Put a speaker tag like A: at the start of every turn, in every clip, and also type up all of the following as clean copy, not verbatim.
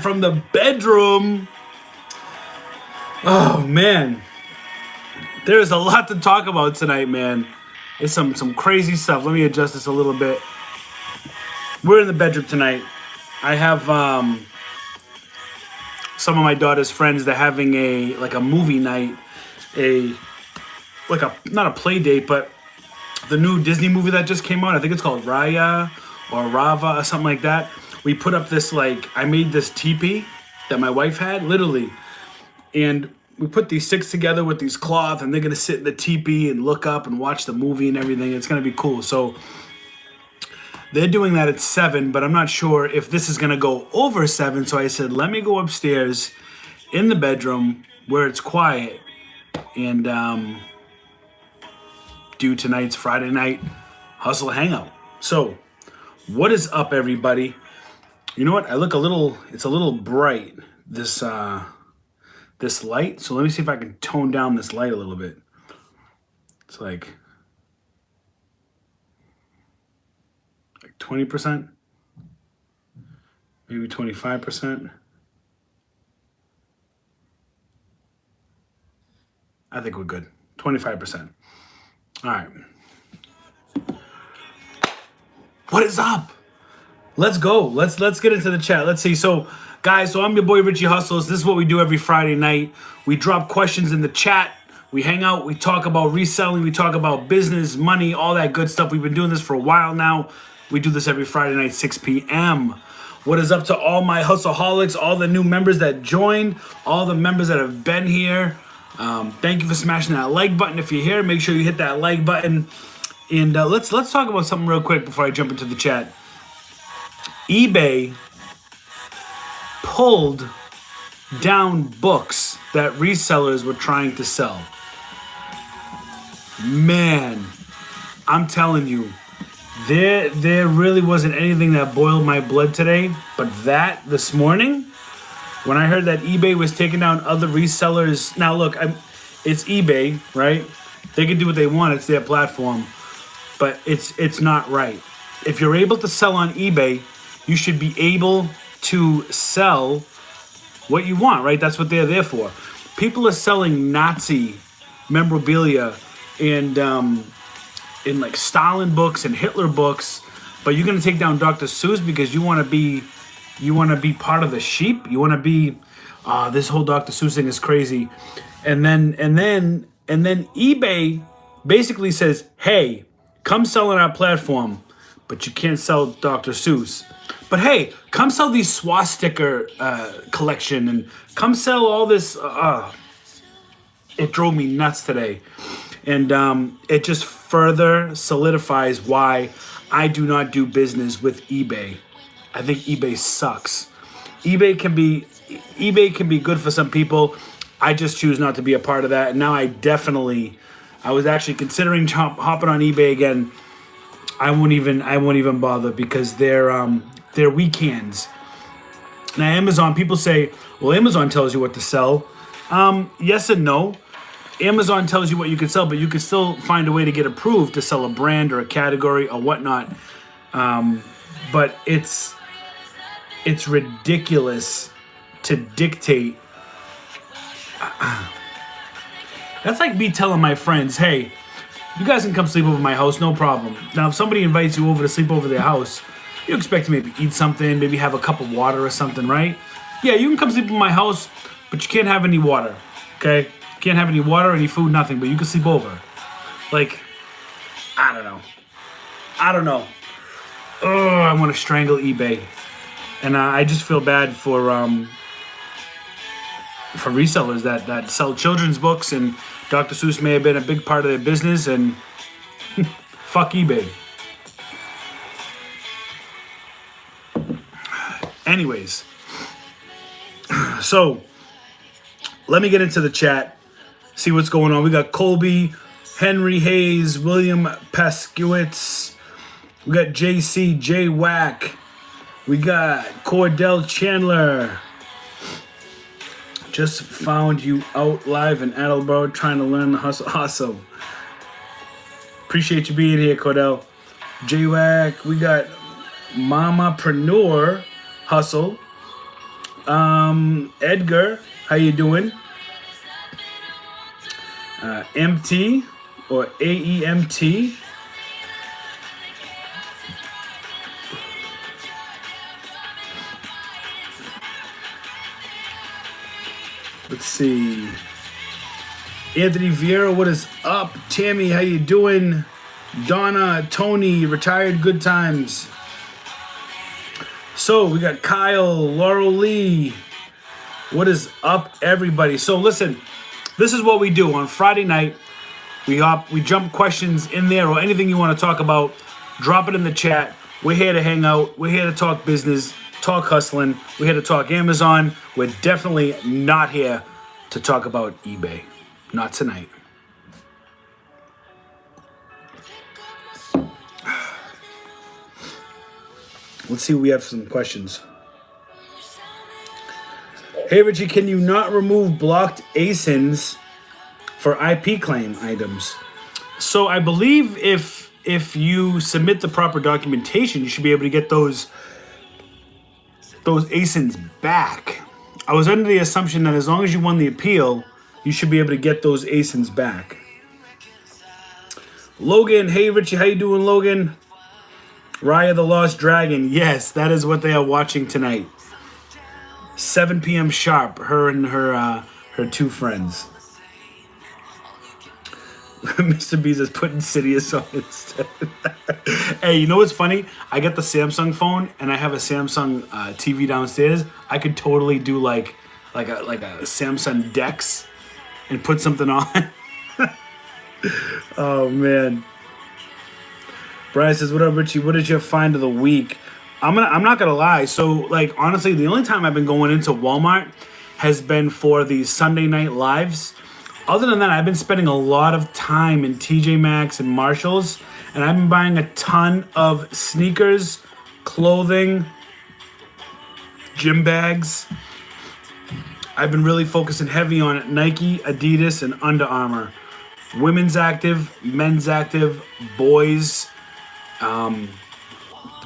A: From the bedroom. Oh man, there's a lot to talk about tonight, man. It's some crazy stuff. Let me adjust this a little bit. We're in the bedroom tonight. I have some of my daughter's friends. They're having a movie night, not a play date, but the new Disney movie that just came out. I think it's called Raya or Rava or something like that. We put up this, I made this teepee that my wife had, literally. And we put these sticks together with these cloth, and they're going to sit in the teepee and look up and watch the movie and everything. It's going to be cool. So they're doing that at 7, but I'm not sure if this is going to go over 7. So I said, let me go upstairs in the bedroom where it's quiet and do tonight's Friday night Hustle Hangout. So what is up, everybody? You know what? It's a little bright, this light. So let me see if I can tone down this light a little bit. It's like 20%, maybe 25%. I think we're good. 25%. All right. What is up? Let's go. Let's get into the chat. Let's see. So, guys, I'm your boy Richie Hustles. This is what we do every Friday night. We drop questions in the chat. We hang out. We talk about reselling. We talk about business, money, all that good stuff. We've been doing this for a while now. We do this every Friday night, 6 p.m. What is up to all my Hustleholics, all the new members that joined, all the members that have been here. Thank you for smashing that like button. If you're here, make sure you hit that like button. And let's talk about something real quick before I jump into the chat. eBay pulled down books that resellers were trying to sell. Man, I'm telling you, there really wasn't anything that boiled my blood today, but that this morning, when I heard that eBay was taking down other resellers. Now look, it's eBay, right? They can do what they want. It's their platform, but it's not right. If you're able to sell on eBay, you should be able to sell what you want, right? That's what they're there for. People are selling Nazi memorabilia and in Stalin books and Hitler books, but you're gonna take down Dr. Seuss because you want to be part of the sheep. You want to be this whole Dr. Seuss thing is crazy, and then eBay basically says, hey, come sell on our platform, but you can't sell Dr. Seuss. But hey, come sell these swastika collection and come sell all this. It drove me nuts today. And it just further solidifies why I do not do business with eBay. I think eBay sucks. eBay can be good for some people. I just choose not to be a part of that. And now I was actually considering hopping on eBay again. I won't even bother because they're weekends. Now Amazon, people say, well, Amazon tells you what to sell. Yes and no. Amazon tells you what you can sell, but you can still find a way to get approved to sell a brand or a category or whatnot. But it's ridiculous to dictate. That's like me telling my friends, hey, you guys can come sleep over my house, no problem. Now, if somebody invites you over to sleep over their house, you expect to maybe eat something, maybe have a cup of water or something, right? Yeah, you can come sleep in my house, but you can't have any water, okay? You can't have any water, any food, nothing, but you can sleep over. I don't know. Oh, I want to strangle eBay. And I just feel bad for resellers that sell children's books, and Dr. Seuss may have been a big part of their business, and fuck eBay. Anyways, so let me get into the chat, see what's going on. We got Colby, Henry Hayes, William Paskewitz. We got JC, J-Wack. We got Cordell Chandler. Just found you out live in Attleboro trying to learn the hustle. Awesome. Appreciate you being here, Cordell. J-Wack. We got Mamapreneur Hustle. Edgar, how you doing? MT or AEMT. Let's see. Anthony Vieira, what is up? Tammy, how you doing? Donna, Tony, retired good times. So we got Kyle, Laurel Lee. What is up, everybody? So listen, this is what we do on Friday night. We jump questions in there or anything you want to talk about. Drop it in the chat. We're here to hang out. We're here to talk business, talk hustling. We're here to talk Amazon. We're definitely not here to talk about eBay. Not tonight. Let's see, we have some questions. Hey, Richie, can you not remove blocked ASINs for IP claim items? So I believe if you submit the proper documentation, you should be able to get those ASINs back. I was under the assumption that as long as you won the appeal, you should be able to get those ASINs back. Logan, hey Richie, how you doing, Logan? Raya the Lost Dragon, yes, that is what they are watching tonight. 7 p.m. sharp, her and her two friends. Mr. Beast is putting Sidious on instead. Hey, you know what's funny? I got the Samsung phone and I have a Samsung TV downstairs. I could totally do like a Samsung Dex and put something on. Oh man. Brian says, "What up, Richie? What is your find of the week?" I'm not gonna lie. So, like, honestly, the only time I've been going into Walmart has been for the Sunday night lives. Other than that, I've been spending a lot of time in TJ Maxx and Marshalls, and I've been buying a ton of sneakers, clothing, gym bags. I've been really focusing heavy on Nike, Adidas, and Under Armour. Women's active, men's active, boys.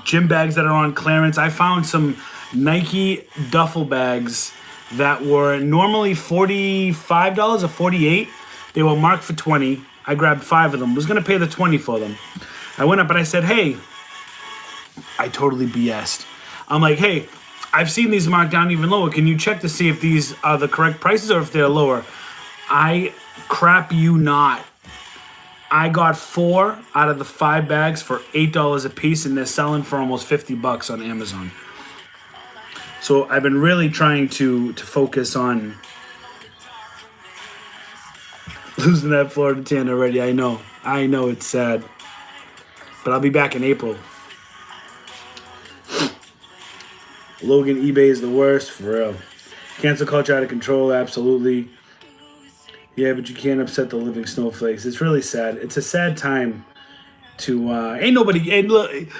A: Gym bags that are on clearance. I found some Nike duffel bags that were normally $45 or $48. They were marked for $20. I grabbed 5 of them. Was gonna pay the $20 for them. I went up and I said, "Hey," I totally BS'd. I'm like, "Hey, I've seen these marked down even lower. Can you check to see if these are the correct prices or if they're lower?" I crap you not. I got 4 out of the 5 bags for $8 a piece, and they're selling for almost $50 on Amazon. So I've been really trying to focus on losing that Florida tan already. I know it's sad, but I'll be back in April. Logan, eBay is the worst, for real. Cancel culture out of control, absolutely. Yeah, but you can't upset the living snowflakes. It's really sad. It's a sad time to, ain't nobody, and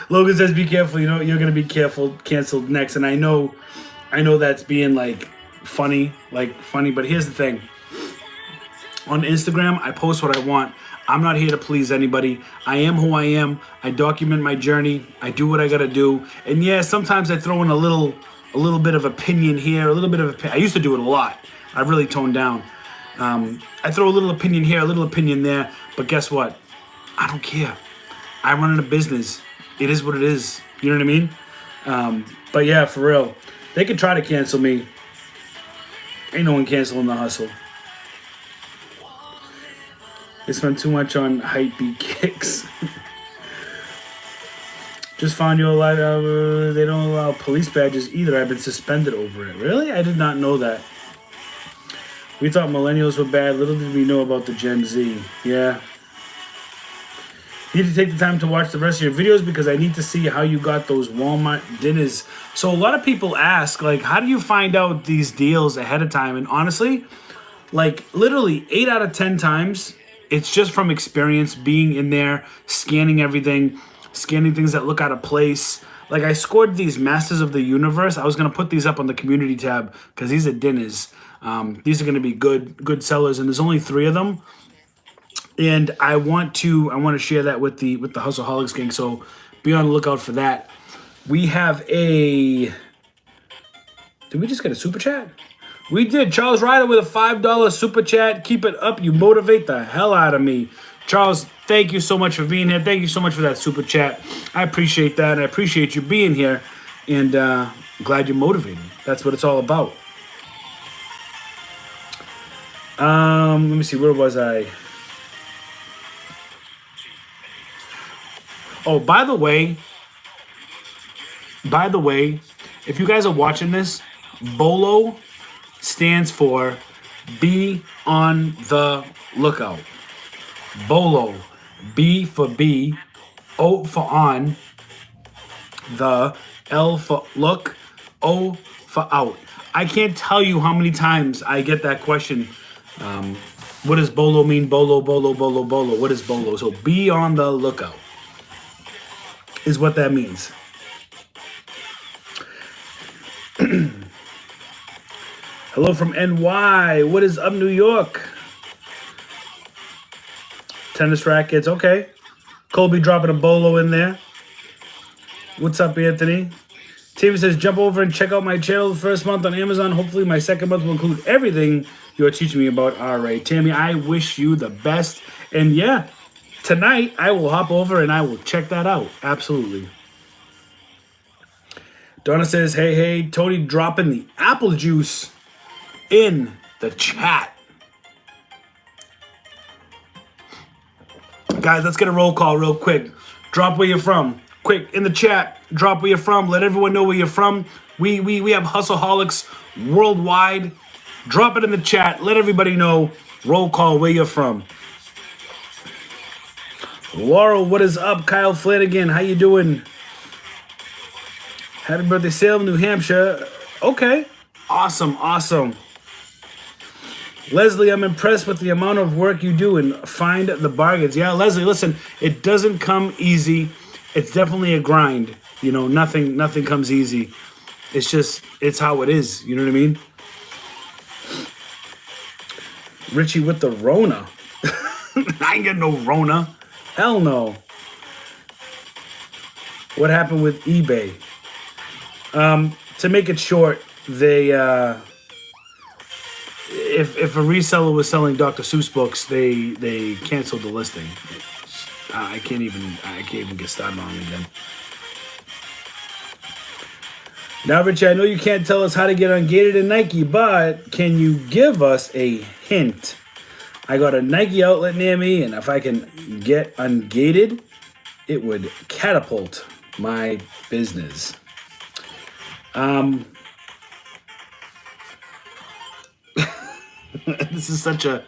A: Logan says be careful, you know, you're going to be careful, canceled next. And I know that's being funny, but here's the thing. On Instagram, I post what I want. I'm not here to please anybody. I am who I am. I document my journey. I do what I got to do. And yeah, sometimes I throw in a little bit of opinion here, I used to do it a lot. I've really toned down. I throw a little opinion here, a little opinion there, but guess what? I don't care. I run a business. It is what it is. You know what I mean? But yeah, for real. They could try to cancel me. Ain't no one canceling the hustle. They spend too much on hype beat kicks. Just found you alive. They don't allow police badges either. I've been suspended over it. Really? I did not know that. We thought millennials were bad. Little did we know about the Gen Z. Yeah. Need to take the time to watch the rest of your videos because I need to see how you got those Walmart dinners. So a lot of people ask, how do you find out these deals ahead of time? And honestly, literally 8 out of 10 times, it's just from experience, being in there, scanning everything, scanning things that look out of place. I scored these Masters of the Universe. I was going to put these up on the community tab because these are dinners. These are going to be good sellers, and there's only 3 of them. And I want to share that with the Hustleholics gang. So be on the lookout for that. We have a Did we just get a super chat? We did. Charles Ryder with a $5 super chat. Keep it up. You motivate the hell out of me. Charles, thank you so much for being here. Thank you so much for that super chat. I appreciate that. I appreciate you being here. And glad you're motivated. That's what it's all about. Let me see. Where was I? Oh, by the way, if you guys are watching this, BOLO stands for Be on the Lookout. BOLO. B for B, O for on, the L for look, O for out. I can't tell you how many times I get that question. What does BOLO mean? BOLO, BOLO, BOLO, BOLO. What is BOLO? So be on the lookout is what that means. Hello from NY. What is up, New York? Tennis rackets. Okay. Colby dropping a BOLO in there. What's up, Anthony? Tammy says, jump over and check out my channel the first month on Amazon. Hopefully my second month will include everything you're teaching me about RA. Tammy, I wish you the best. And yeah, tonight I will hop over and I will check that out. Absolutely. Donna says, hey, Tony dropping the apple juice in the chat. Guys, let's get a roll call real quick. Drop where you're from. Quick, in the chat, drop where you're from. Let everyone know where you're from. We have Hustleholics worldwide. Drop it in the chat. Let everybody know. Roll call where you're from. Laurel, what is up? Kyle Flanagan, how you doing? Happy birthday, Salem, New Hampshire. Okay. Awesome. Leslie, I'm impressed with the amount of work you do and find the bargains. Yeah, Leslie, listen, it doesn't come easy. It's definitely a grind. You know, nothing comes easy. It's how it is. You know what I mean? Richie with the Rona. I ain't getting no Rona. Hell no. What happened with eBay? To make it short, they if a reseller was selling Dr. Seuss books, they canceled the listing. I can't even get started on it again. Now, Richie, I know you can't tell us how to get ungated in Nike, but can you give us a hint? I got a Nike outlet near me, and if I can get ungated, it would catapult my business. This is such a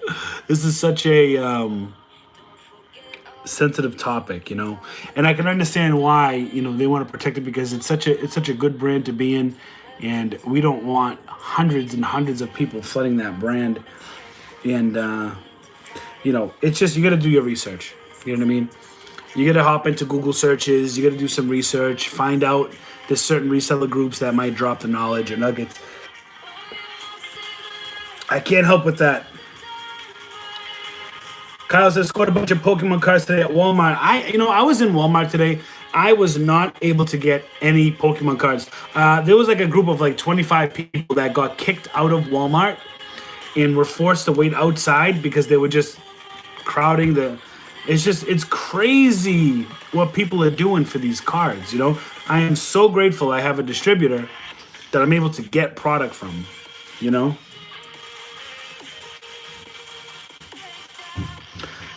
A: sensitive topic, you know, and I can understand why, you know, they want to protect it because it's such a good brand to be in, and we don't want hundreds and hundreds of people flooding that brand. And you know, it's just, you got to do your research. You know what I mean? You got to hop into Google searches. You got to do some research. Find out there's certain reseller groups that might drop the knowledge or nuggets. I can't help with that. Kyle says, scored a bunch of Pokemon cards today at Walmart. I was in Walmart today. I was not able to get any Pokemon cards. There was like a group of like 25 people that got kicked out of Walmart and were forced to wait outside because they were just crowding the... It's crazy what people are doing for these cards, you know? I am so grateful I have a distributor that I'm able to get product from, you know?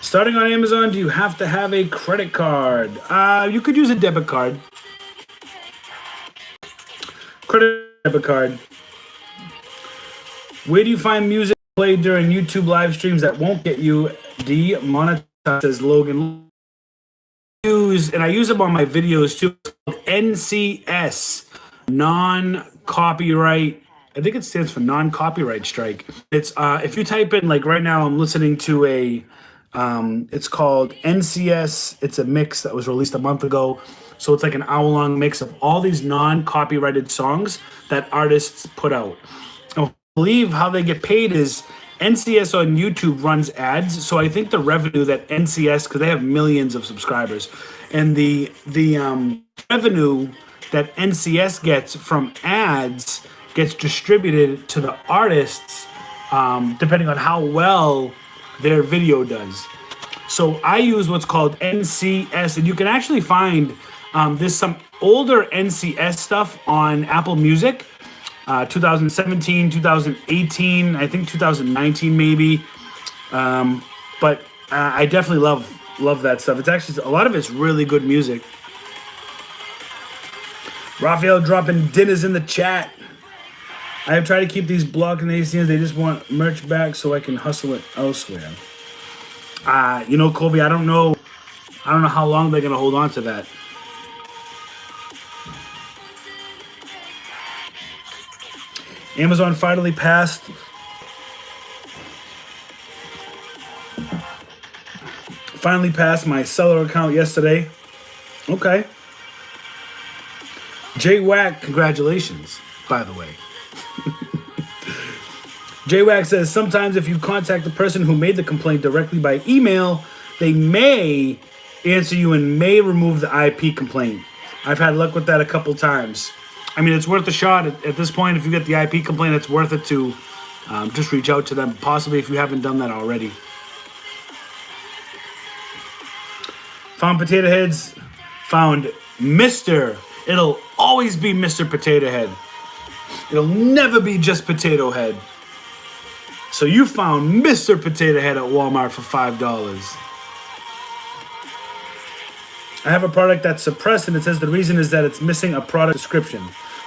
A: Starting on Amazon, do you have to have a credit card? You could use a debit card. Debit card. Where do you find music played during YouTube live streams that won't get you demonetized, says Logan. And I use them on my videos too. NCS, non-copyright. I think it stands for non-copyright strike. It's if you type in, like right now I'm listening to a it's called NCS. It's a mix that was released a month ago. So it's like an hour-long mix of all these non-copyrighted songs that artists put out. I believe how they get paid is NCS on YouTube runs ads. So I think the revenue that NCS, because they have millions of subscribers, and the revenue that NCS gets from ads gets distributed to the artists depending on how well their video does. So I use what's called NCS, and you can actually find there's some older NCS stuff on Apple Music, 2017, 2018, I think 2019 maybe. But I definitely love that stuff. It's actually, a lot of it's really good music. Raphael dropping dinners in the chat. I have tried to keep these blocked and ACNs. They just want merch back so I can hustle it elsewhere. You know, Colby, I don't know how long they're gonna hold on to that. Amazon finally passed my seller account yesterday. Okay. J-Wack, congratulations, by the way. J-Wack says, sometimes if you contact the person who made the complaint directly by email, they may answer you and may remove the IP complaint. I've had luck with that a couple times. I mean, it's worth a shot at this point. If you get the IP complaint, it's worth it to just reach out to them, possibly if you haven't done that already. Found Potato Heads. Found Mr. It'll always be Mr. Potato Head. It'll never be just Potato Head. So you found Mr. Potato Head at Walmart for $5. I have a product that's suppressed, and it says the reason is that it's missing a product description.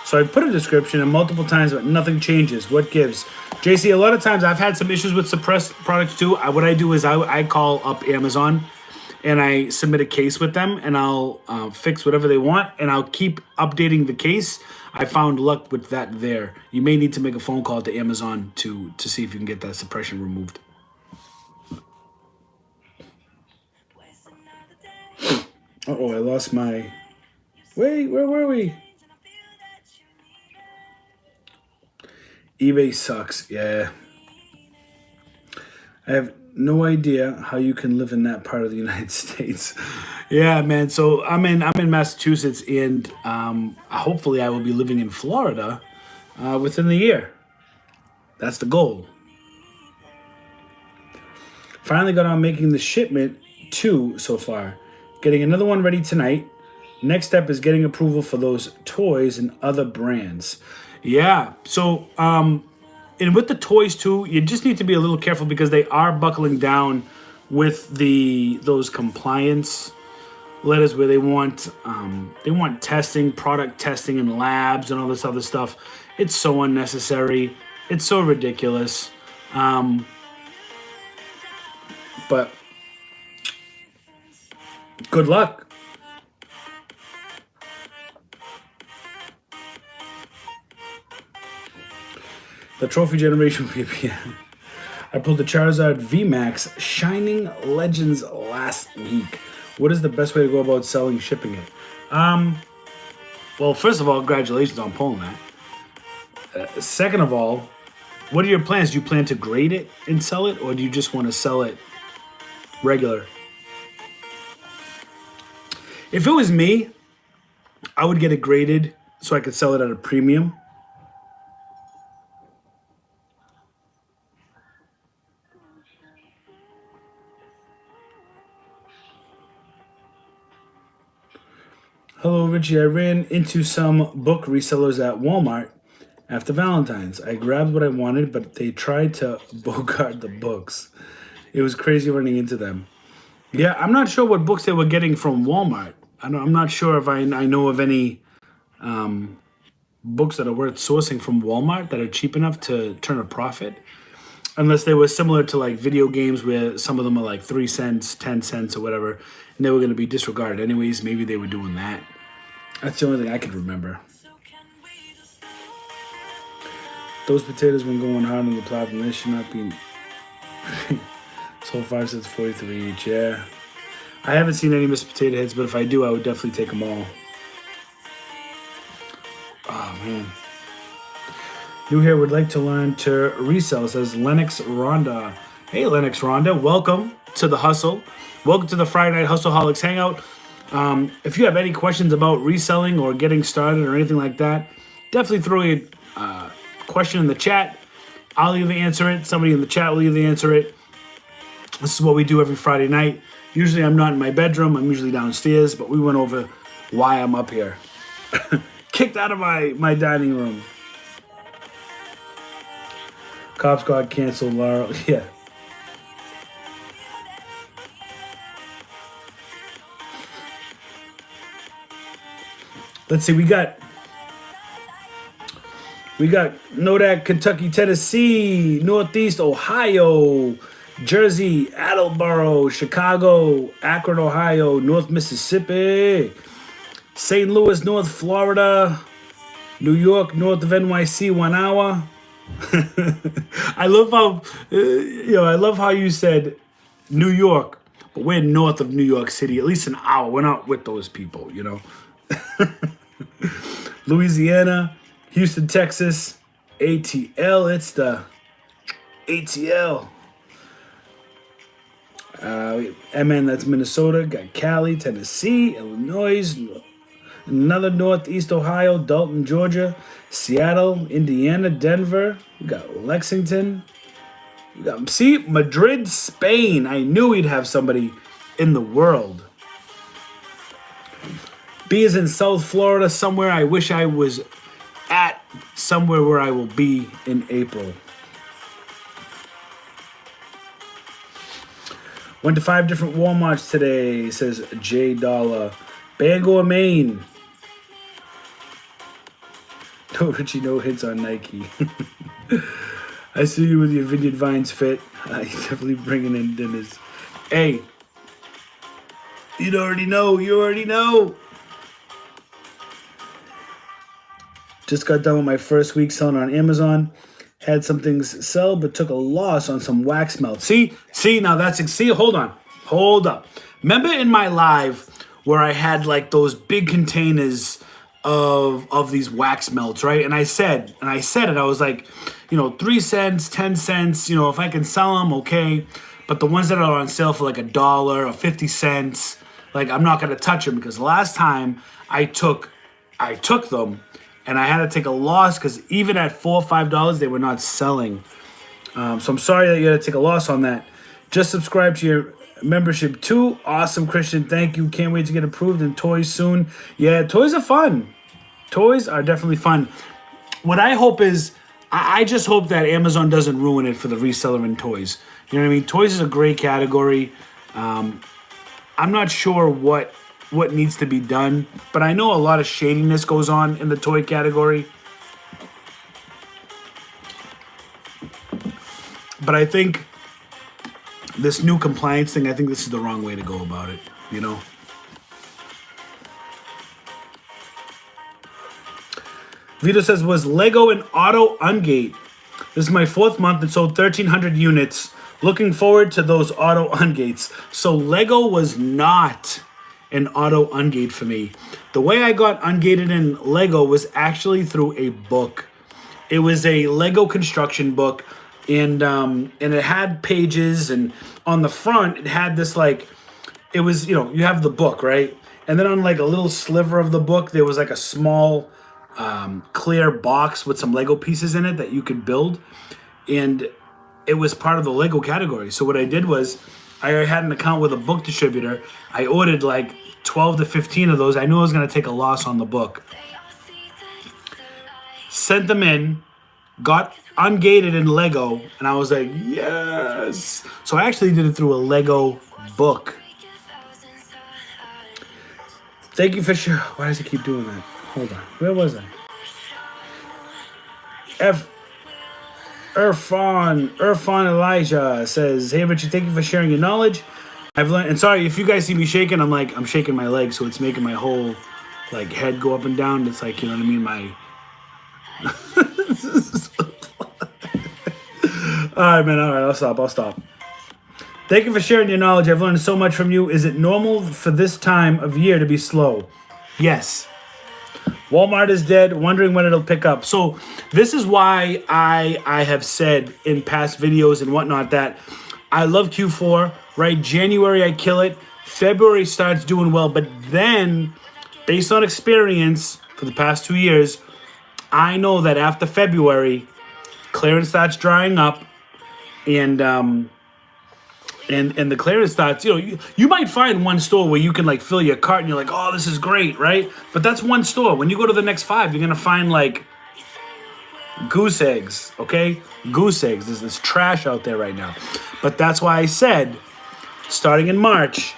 A: So I put a description in multiple times, but nothing changes. What gives? JC, a lot of times I've had some issues with suppressed products too. What I do is I call up Amazon and I submit a case with them, and I'll fix whatever they want, and I'll keep updating the case. I found luck with that there. You may need to make a phone call to Amazon to see if you can get that suppression removed. Uh-oh, I lost my... Wait, where were we? eBay sucks, yeah. I have no idea how you can live in that part of the United States. Yeah, man. So I'm in Massachusetts, and hopefully I will be living in Florida within the year. That's the goal. Finally got on making the shipment 2 so far. Getting another one ready tonight. Next step is getting approval for those toys and other brands. Yeah. So and with the toys too, you just need to be a little careful because they are buckling down with those compliance letters where they want testing, product testing in labs and all this other stuff. It's so unnecessary. It's so ridiculous. But good luck. The trophy generation VPN. I pulled the Charizard VMAX Shining Legends last week. What is the best way to go about selling, shipping it? Well, first of all, congratulations on pulling that. Second of all, what are your plans? Do you plan to grade it and sell it, or do you just want to sell it regular? If it was me, I would get it graded so I could sell it at a premium. Hello, Richie. I ran into some book resellers at Walmart after Valentine's. I grabbed what I wanted, but they tried to bogart the books. It was crazy running into them. Yeah, I'm not sure what books they were getting from Walmart. I'm not sure if I know of any books that are worth sourcing from Walmart that are cheap enough to turn a profit. Unless they were similar to like video games where some of them are like 3 cents, 10 cents or whatever, and they were going to be disregarded anyways. Maybe they were doing that. That's the only thing I could remember. Those potatoes been going hard on the platform. They should not be sold 5 cents, 43 each. Yeah. I haven't seen any Mr. Potato Heads, but if I do, I would definitely take them all. Oh, man. New here would like to learn to resell, says Lennox Rhonda. Hey, Lennox Rhonda. Welcome to the hustle. Welcome to the Friday Night Hustleholics Hangout. If you have any questions about reselling or getting started or anything like that, definitely throw question in the chat, I'll either answer it. Somebody in the chat will either answer it. This is what we do every Friday night. Usually I'm not in my bedroom. I'm usually downstairs, but we went over why I'm up here. Kicked out of my dining room. Cops got canceled, Laurel. Yeah. Let's see, we got Nodak, Kentucky, Tennessee, Northeast Ohio, Jersey, Attleboro, Chicago, Akron, Ohio, North Mississippi, St. Louis, North Florida, New York, north of NYC, 1 hour. I love how I love how you said New York, but we're north of New York City, at least an hour. We're not with those people, you know. Louisiana, Houston, Texas, ATL. It's the ATL. MN, that's Minnesota. Got Cali, Tennessee, Illinois, another Northeast Ohio, Dalton, Georgia, Seattle, Indiana, Denver. We got Lexington. We got, see, Madrid, Spain. I knew we'd have somebody in the world. B is in South Florida, somewhere I wish I was at, somewhere where I will be in April. Went to 5 different Walmarts today, says J Dollar. Bangor, Maine. No, Richie, no hits on Nike. I see you with your Vineyard Vines fit. You're definitely bringing in dinners. Hey, you already know. Just got done with my first week selling on Amazon. Had some things sell, but took a loss on some wax melt. See, now hold up. Remember in my live where I had like those big containers of these wax melts, right? And I said it, I was like, 3 cents, 10 cents, if I can sell them, okay. But the ones that are on sale for like $1 or 50 cents, like I'm not gonna touch them, because last time I took them and I had to take a loss because even at $4 or $5 they were not selling. So I'm sorry that you had to take a loss on that. Just subscribe to your membership too. Awesome, Christian. Thank you. Can't wait to get approved in toys soon. Yeah, toys are fun. Toys are definitely fun. What I hope is, I just hope that Amazon doesn't ruin it for the reseller in toys. You know what I mean? Toys is a great category. I'm not sure what needs to be done, but I know a lot of shadiness goes on in the toy category. But I think this new compliance thing, I think this is the wrong way to go about it, Vito says, was Lego an auto ungate? This is my 4th month and sold 1,300 units. Looking forward to those auto ungates. So Lego was not an auto ungate for me. The way I got ungated in Lego was actually through a book. It was a Lego construction book, and it had pages, and on the front it had this it was, you have the book, right? And then on like a little sliver of the book there was like a small clear box with some Lego pieces in it that you could build, and it was part of the Lego category. So what I did was, I had an account with a book distributor. I ordered like 12 to 15 of those. I knew I was going to take a loss on the book. Sent them in, got ungated in Lego, and I was like, yes. So I actually did it through a Lego book. Thank you for sure. Why does it keep doing that? Hold on. Where was I? Irfan Elijah says, hey Richie, thank you for sharing your knowledge. I've learned, and sorry if you guys see me shaking, I'm shaking my leg, so it's making my whole head go up and down. It's like, you know what I mean? Alright, man, alright, I'll stop. Thank you for sharing your knowledge. I've learned so much from you. Is it normal for this time of year to be slow? Yes. Walmart is dead, wondering when it'll pick up. So this is why I have said in past videos and whatnot that I love Q4, right? January I kill it. February starts doing well, but then based on experience for the past 2 years, I know that after February, clearance starts drying up, and the clearance starts. You might find one store where you can like fill your cart, and you're like, oh, this is great, right? But that's one store. When you go to the next 5, you're gonna find like goose eggs, okay? Goose eggs. There's this trash out there right now. But that's why I said, starting in March,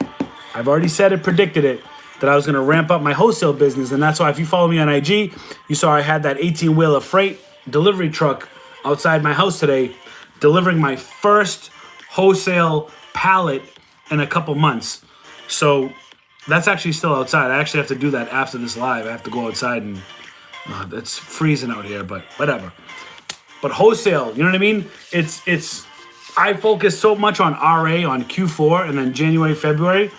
A: I've already said it, predicted it, that I was going to ramp up my wholesale business. And that's why if you follow me on IG, you saw I had that 18-wheeler freight delivery truck outside my house today, delivering my first wholesale pallet in a couple months. So that's actually still outside. I actually have to do that after this live. I have to go outside and it's freezing out here, but whatever. But wholesale, you know what I mean? It's. I focus so much on RA on Q4 and then January, February.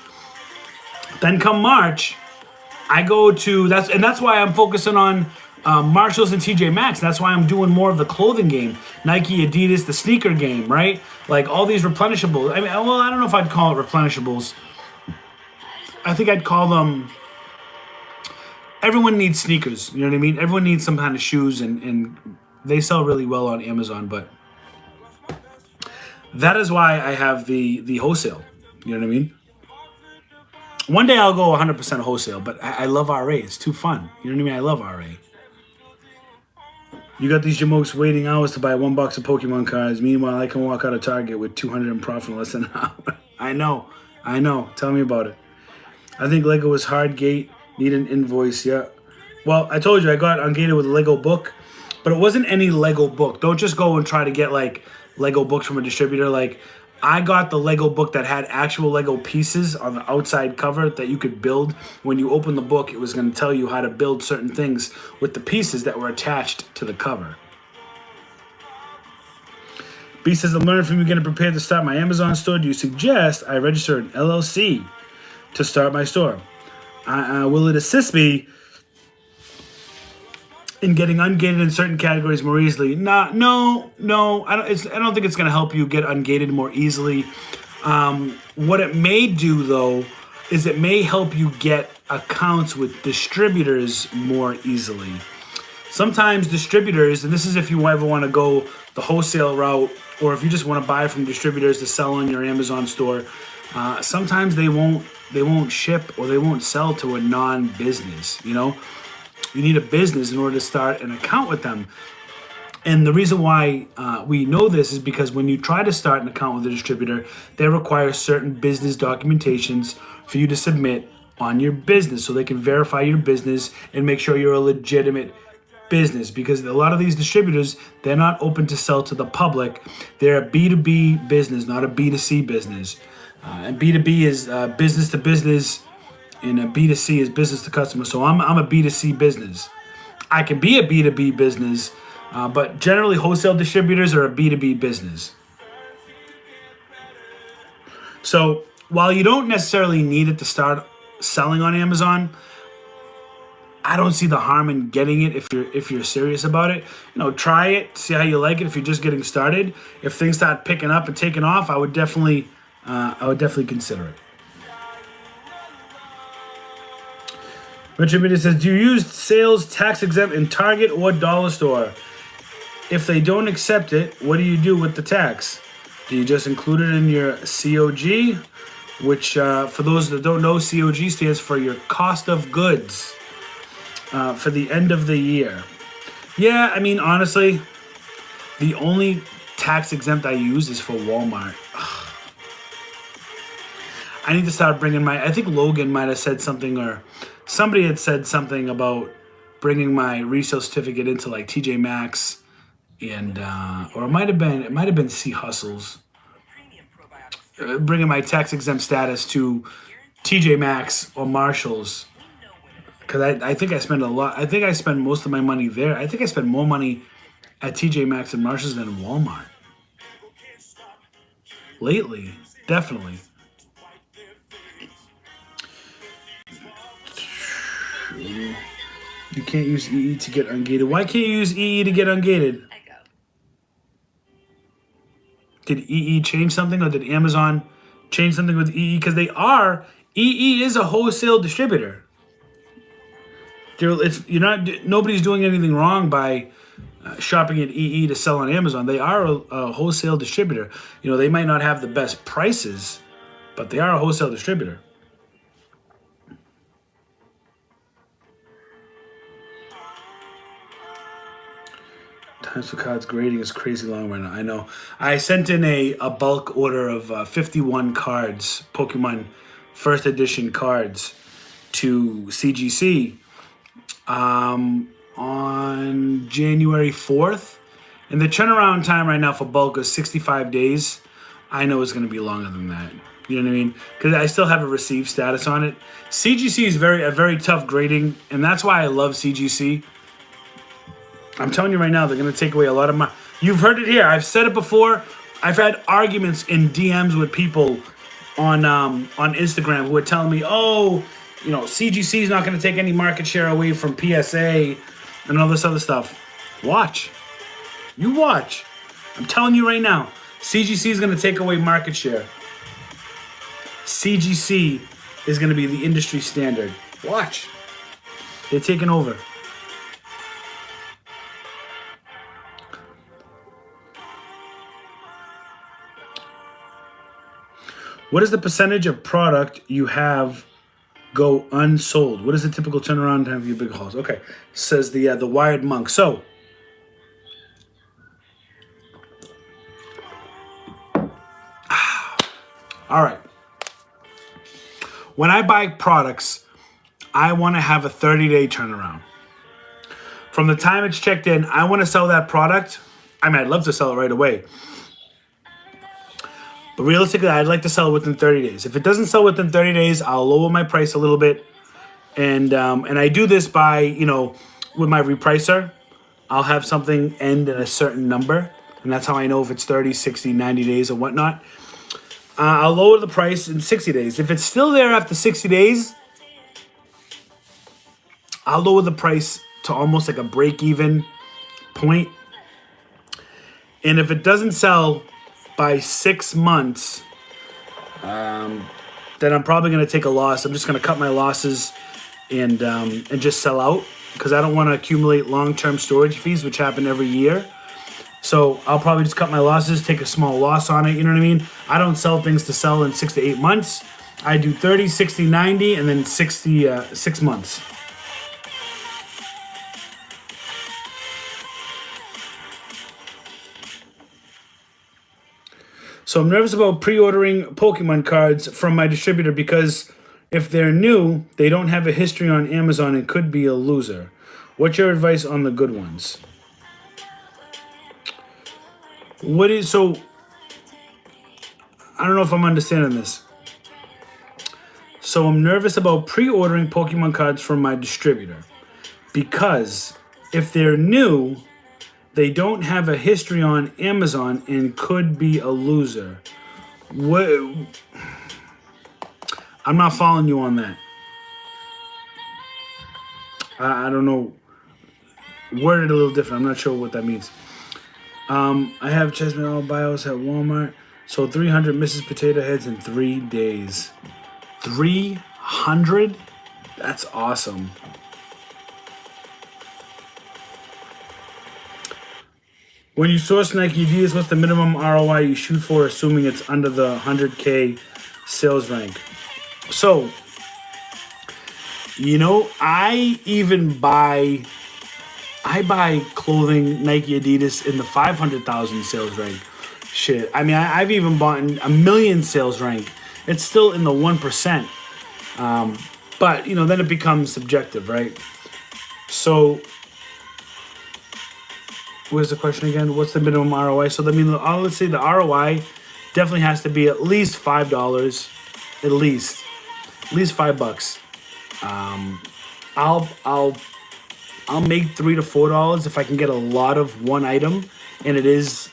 A: Then come March, I go to that's why I'm focusing on Marshalls and TJ Maxx. That's why I'm doing more of the clothing game, Nike, Adidas, the sneaker game, right? Like all these replenishables. I mean, well, I don't know if I'd call it replenishables. I think I'd call them. Everyone needs sneakers, you know what I mean? Everyone needs some kind of shoes, and they sell really well on Amazon, but that is why I have the wholesale, you know what I mean? One day I'll go 100% wholesale, but I love RA. It's too fun, you know what I mean? I love RA. You got these jamokes waiting hours to buy 1 box of Pokemon cards. Meanwhile, I can walk out of Target with 200 in profit in less than an hour. I know. Tell me about it. I think Lego was hard gate. Need an invoice, yeah. Well, I told you I got ungated with a Lego book, but it wasn't any Lego book. Don't just go and try to get like Lego books from a distributor. Like I got the Lego book that had actual Lego pieces on the outside cover that you could build. When you open the book, it was going to tell you how to build certain things with the pieces that were attached to the cover. B says, I'm learning from you getting prepared to start my Amazon store. Do you suggest I register an LLC to start my store? Will it assist me in getting ungated in certain categories more easily? No. I don't think it's going to help you get ungated more easily. What it may do, though, is it may help you get accounts with distributors more easily. Sometimes distributors, and this is if you ever want to go the wholesale route, or if you just want to buy from distributors to sell on your Amazon store, sometimes they won't ship or they won't sell to a non-business, you know? You need a business in order to start an account with them. And the reason why we know this is because when you try to start an account with a distributor, they require certain business documentations for you to submit on your business so they can verify your business and make sure you're a legitimate business, because a lot of these distributors, they're not open to sell to the public. They're a B2B business, not a B2C business. And B2B is business to business, and a B2C is business to customer. So I'm a B2C business. I can be a B2B business, but generally wholesale distributors are a B2B business. So while you don't necessarily need it to start selling on Amazon, I don't see the harm in getting it if you're serious about it. You know, try it, see how you like it. If you're just getting started, if things start picking up and taking off, I would definitely consider it. Richie says, do you use sales tax exempt in Target or Dollar Store? If they don't accept it, what do you do with the tax? Do you just include it in your COG? Which, for those that don't know, COG stands for your cost of goods for the end of the year. Yeah, I mean, honestly, the only tax exempt I use is for Walmart. Ugh. I need to start bringing I think Logan might have said something, or somebody had said something about bringing my resale certificate into like TJ Maxx, and or it might have been C Hustles. Bringing my tax exempt status to TJ Maxx or Marshalls, because I think I spend a lot. I think I spend most of my money there. I think I spend more money at TJ Maxx and Marshalls than Walmart lately. Definitely. You can't use EE to get ungated. Why can't you use EE to get ungated? Did EE change something, or did Amazon change something with EE? Because EE is a wholesale distributor. You're not. Nobody's doing anything wrong by shopping at EE to sell on Amazon. They are a wholesale distributor. You know, they might not have the best prices, but they are a wholesale distributor. Times for cards grading is crazy long right now. I know. I sent in a bulk order of 51 cards, Pokemon first edition cards, to CGC on January 4th. And the turnaround time right now for bulk is 65 days. I know it's going to be longer than that. You know what I mean? Because I still have a received status on it. CGC is a very tough grading, and that's why I love CGC. I'm telling you right now, they're going to take away a lot of my... You've heard it here. I've said it before. I've had arguments in DMs with people on Instagram who are telling me, oh, you know, CGC is not going to take any market share away from PSA and all this other stuff. Watch. You watch. I'm telling you right now, CGC is going to take away market share. CGC is going to be the industry standard. Watch. They're taking over. What is the percentage of product you have go unsold? What is the typical turnaround time for your big hauls? Okay, says the Wired Monk. So, all right. When I buy products, I want to have a 30-day turnaround. From the time it's checked in, I want to sell that product. I mean, I'd love to sell it right away. But realistically, I'd like to sell it within 30 days. If it doesn't sell within 30 days, I'll lower my price a little bit. And I do this by, you know, with my repricer. I'll have something end at a certain number. And that's how I know if it's 30, 60, 90 days or whatnot. I'll lower the price in 60 days. If it's still there after 60 days, I'll lower the price to almost like a break-even point. And if it doesn't sell by 6 months, then I'm probably going to take a loss. I'm just going to cut my losses and just sell out because I don't want to accumulate long-term storage fees, which happen every year. So I'll probably just cut my losses, take a small loss on it. You know what I mean? I don't sell things to sell in 6 to 8 months. I do 30, 60, 90, and then 6 months. So I'm nervous about pre-ordering Pokemon cards from my distributor because if they're new, they don't have a history on Amazon and could be a loser. What's your advice on the good ones? So I don't know if I'm understanding this. So I'm nervous about pre-ordering Pokemon cards from my distributor because if they're new, they don't have a history on Amazon and could be a loser. What? I'm not following you on that. I don't know. Worded a little different. I'm not sure what that means. I have Chessman All Bios at Walmart. Sold 300 Mrs. Potato Heads in 3 days. 300? That's awesome. When you source Nike Adidas, what's the minimum ROI you shoot for, assuming it's under the 100K sales rank? So, you know, I buy clothing, Nike Adidas, in the 500,000 sales rank. Shit. I mean, I've even bought in a million sales rank. It's still in the 1%. But, you know, then it becomes subjective, right? So, where's the question again? What's the minimum ROI? So, I mean, let's say the ROI definitely has to be at least $5. At least $5. I'll make $3 to $4 if I can get a lot of one item, and it is,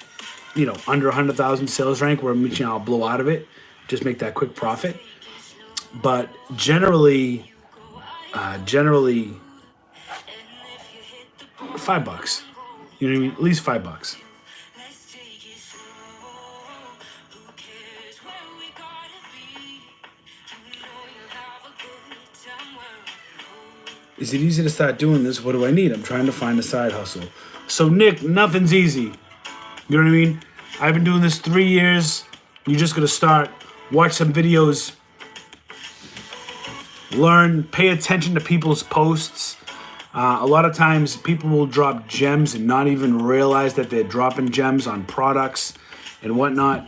A: you know, under 100,000 sales rank where I'll blow out of it, just make that quick profit. But generally, $5. You know what I mean? At least $5. Is it easy to start doing this? What do I need? I'm trying to find a side hustle. So Nick, nothing's easy. You know what I mean? I've been doing this 3 years. You're just gonna start, watch some videos, learn, pay attention to people's posts. A lot of times people will drop gems and not even realize that they're dropping gems on products and whatnot.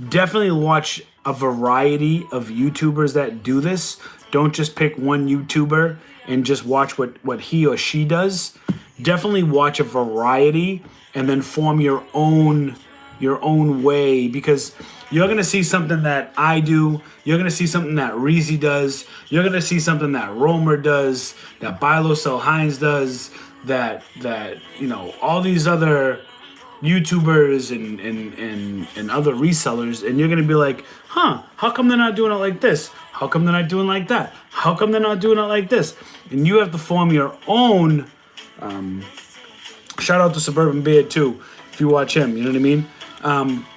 A: Definitely watch a variety of YouTubers that do this. Don't just pick one YouTuber and just watch what he or she does. Definitely watch a variety and then form your own way, because you're gonna see something that I do. You're gonna see something that Reezy does. You're gonna see something that Romer does, that Bilo Sell Hines does, that all these other YouTubers and other resellers, and you're gonna be like, huh, how come they're not doing it like this? How come they're not doing it like that? How come they're not doing it like this? And you have to form your own. Shout out to Suburban Beard too, if you watch him, you know what I mean?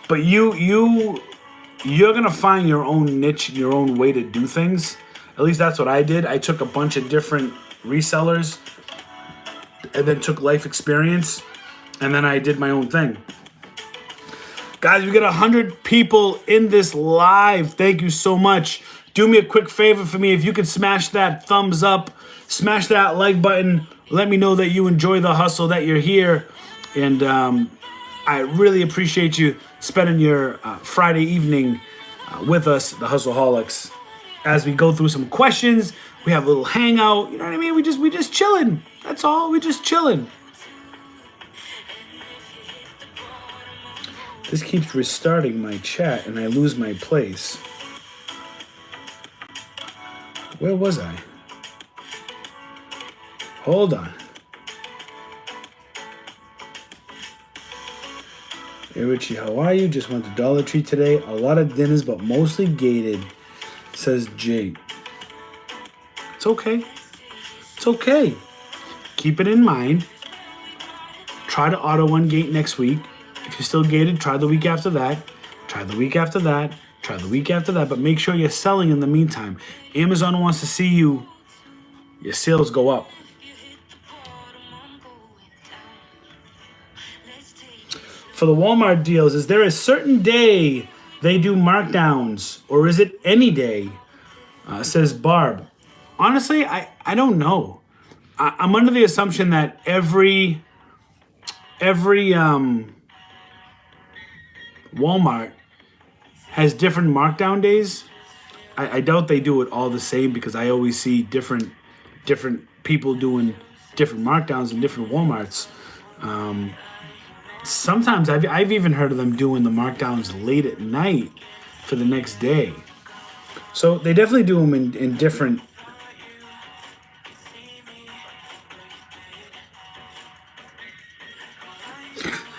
A: But you're gonna find your own niche, your own way to do things. At least that's what I did. I took a bunch of different resellers and then took life experience, and then I did my own thing. Guys, we got 100 people in this live. Thank you so much. Do me a quick favor for me. If you could smash that thumbs up, smash that like button. Let me know that you enjoy the hustle, that you're here. And I really appreciate you spending your Friday evening with us, the Hustleholics. As we go through some questions, we have a little hangout. You know what I mean? We just chilling. That's all. We just chilling. This keeps restarting my chat and I lose my place. Where was I? Hold on. Hey Richie, how are you? Just went to Dollar Tree today. A lot of dinners, but mostly gated, says Jake. It's okay. It's okay. Keep it in mind. Try to auto one gate next week. If you're still gated, try the week after that. Try the week after that. Try the week after that. But make sure you're selling in the meantime. Amazon wants to see your sales go up. For the Walmart deals, is there a certain day they do markdowns, or is it any day? Says Barb. Honestly, I don't know. I'm under the assumption that every Walmart has different markdown days. I doubt they do it all the same, because I always see different people doing different markdowns in different Walmarts. Sometimes I've even heard of them doing the markdowns late at night for the next day. So they definitely do them in different.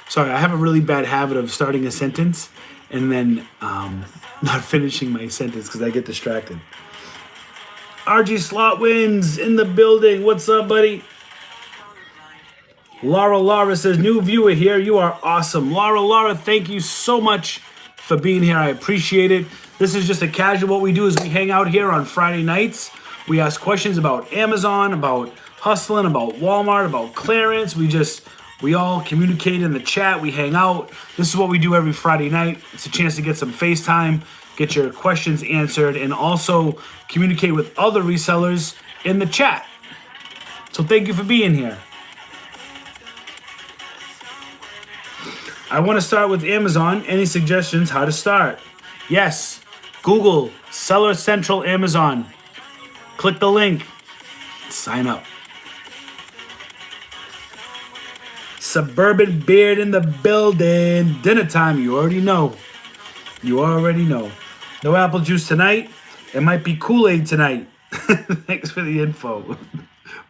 A: Sorry, I have a really bad habit of starting a sentence and then not finishing my sentence because I get distracted. RG Slot wins in the building. What's up, buddy? Laura says, new viewer here. You are awesome. Laura, thank you so much for being here. I appreciate it. This is just a casual. What we do is we hang out here on Friday nights. We ask questions about Amazon, about hustling, about Walmart, about clearance. We all communicate in the chat. We hang out. This is what we do every Friday night. It's a chance to get some FaceTime, get your questions answered, and also communicate with other resellers in the chat. So thank you for being here. I want to start with Amazon. Any suggestions how to start? Yes. Google Seller Central Amazon. Click the link. Sign up. Suburban Beard in the building. Dinner time. You already know. You already know. No apple juice tonight. It might be Kool-Aid tonight. Thanks for the info.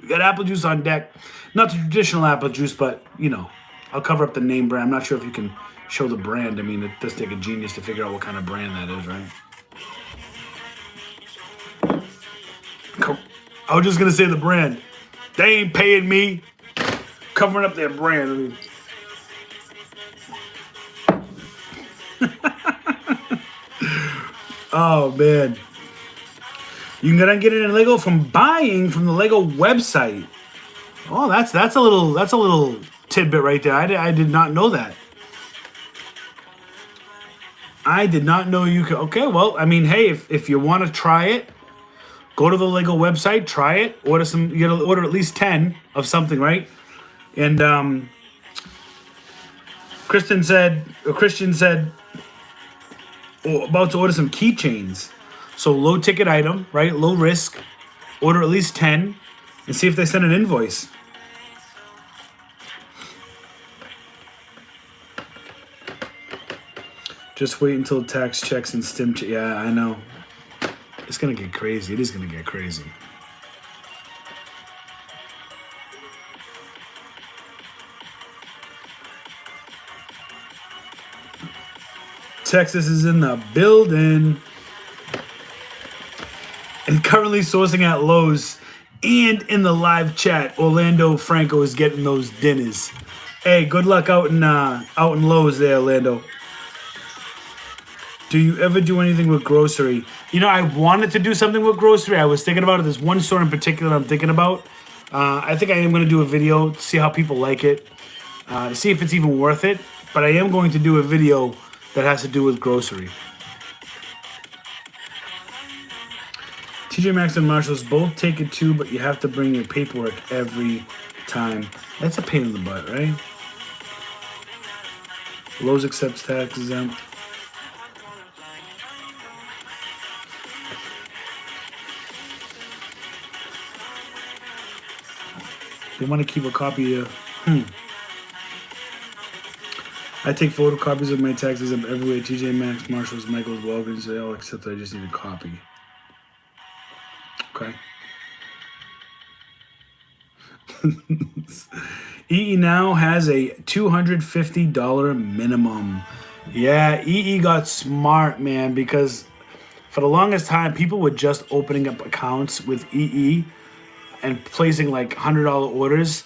A: We got apple juice on deck. Not the traditional apple juice, but, you know, I'll cover up the name brand. I'm not sure if you can show the brand. I mean, it does take a genius to figure out what kind of brand that is, right? I was just going to say the brand. They ain't paying me. Covering up their brand. Oh, man. You can get it in Lego from buying from the Lego website. Oh, that's a little tidbit right there. I did not know that. I did not know you could. Okay, well, I mean, hey, if you want to try it, go to the Lego website, try it, order some. You gotta order at least 10 of something, right? And Christian said, about to order some keychains. So low ticket item, right? Low risk. Order at least 10 and see if they send an invoice. Just wait until tax checks and stim. Yeah, I know. It's gonna get crazy. It is gonna get crazy. Texas is in the building. And currently sourcing at Lowe's and in the live chat, Orlando Franco is getting those dinners. Hey, good luck out in Lowe's there, Orlando. Do you ever do anything with grocery? You know, I wanted to do something with grocery. I was thinking about it. There's one store in particular I'm thinking about. I think I am going to do a video to see how people like it, to see if it's even worth it. But I am going to do a video that has to do with grocery. TJ Maxx and Marshalls both take it too, but you have to bring your paperwork every time. That's a pain in the butt, right? Lowe's accepts tax exempt. They want to keep a copy of... I take photocopies of my tax exempt everywhere. TJ Maxx, Marshalls, Michael's, Walgreens, they all accept that. I just need a copy. Okay. EE now has a $250 minimum. Yeah, EE got smart, man, because for the longest time, people were just opening up accounts with EE and placing like $100 orders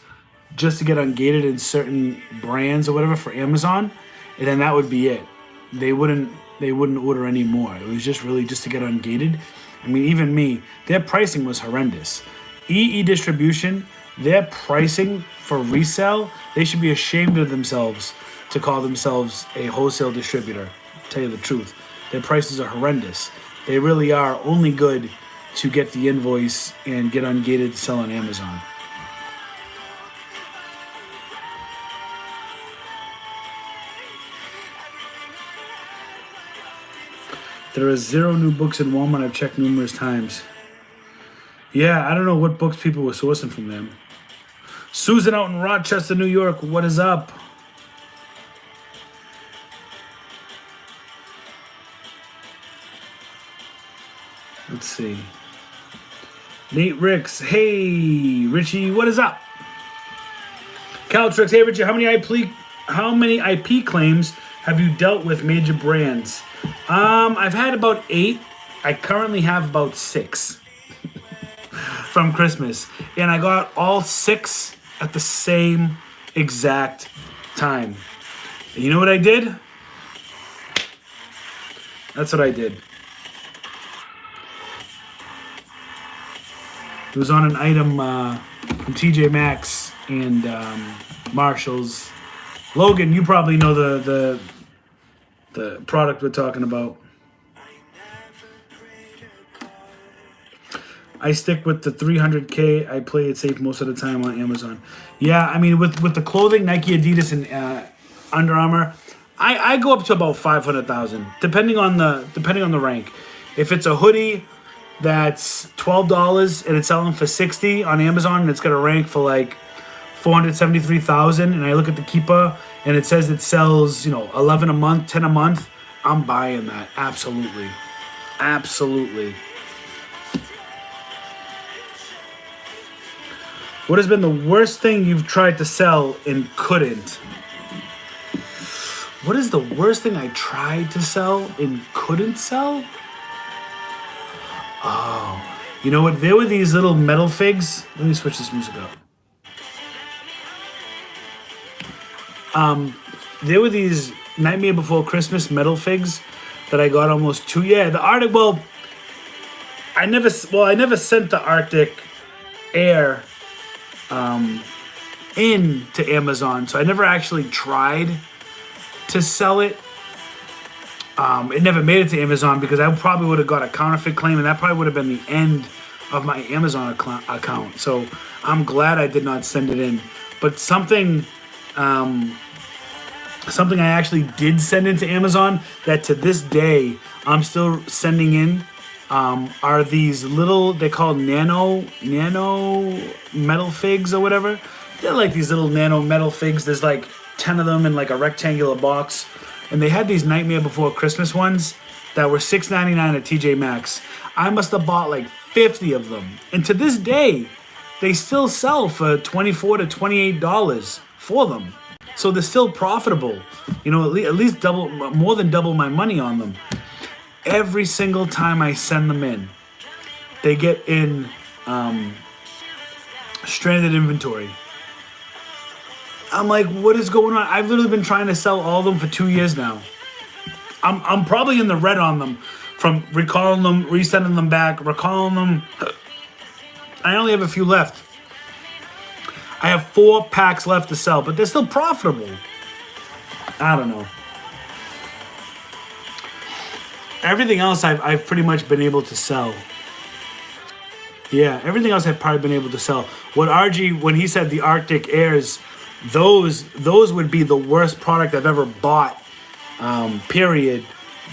A: just to get ungated in certain brands or whatever for Amazon, and then that would be it. They wouldn't order any more. It was just really just to get ungated. I mean, even me, their pricing was horrendous. EE distribution, their pricing for resale, they should be ashamed of themselves to call themselves a wholesale distributor. Tell you the truth, their prices are horrendous. They really are only good to get the invoice and get ungated to sell on Amazon. There are 0 new books in Walmart. I've checked numerous times. Yeah, I don't know what books people were sourcing from them. Susan out in Rochester, New York. What is up? Let's see. Nate Ricks. Hey, Richie. What is up? Caltrix. Hey, Richie. How many IP claims have you dealt with major brands? I've had about 8. I currently have about 6 from Christmas. And I got all 6 at the same exact time. And you know what I did? That's what I did. It was on an item from TJ Maxx and Marshalls. Logan, you probably know the product we're talking about. I stick with the 300K. I play it safe most of the time on Amazon. Yeah, I mean, with the clothing, Nike, Adidas, and Under Armour, I go up to about 500,000, depending on the rank. If it's a hoodie that's $12 and it's selling for $60 on Amazon, and it's got a rank for like 473,000, and I look at the Keepa and it says it sells, 11 a month, 10 a month, I'm buying that. Absolutely. Absolutely. What has been the worst thing you've tried to sell and couldn't? What is the worst thing I tried to sell and couldn't sell? Oh, you know what? There were these little metal figs. Let me switch this music up. There were these Nightmare Before Christmas metal figs that I got almost 2. Yeah, the artist. Well, I never sent the Arctic Air in to Amazon, so I never actually tried to sell it. It never made it to Amazon because I probably would have got a counterfeit claim, and that probably would have been the end of my Amazon account. So I'm glad I did not send it in. But something I actually did send into Amazon that to this day I'm still sending in are these little, they call nano metal figs or whatever. They're like these little nano metal figs. There's like 10 of them in like a rectangular box. And they had these Nightmare Before Christmas ones that were $6.99 at TJ Maxx. I must have bought like 50 of them. And to this day, they still sell for $24 to $28 for them. So they're still profitable. You know, at least double, more than double my money on them. Every single time I send them in, they get in stranded inventory. I'm like, what is going on? I've literally been trying to sell all of them for 2 years now. I'm probably in the red on them from recalling them, resending them back, recalling them. I only have a few left. I have 4 packs left to sell, but they're still profitable. I don't know. Everything else I've pretty much been able to sell. Yeah, everything else I've probably been able to sell. What RG, when he said the Arctic Airs, those would be the worst product I've ever bought, period.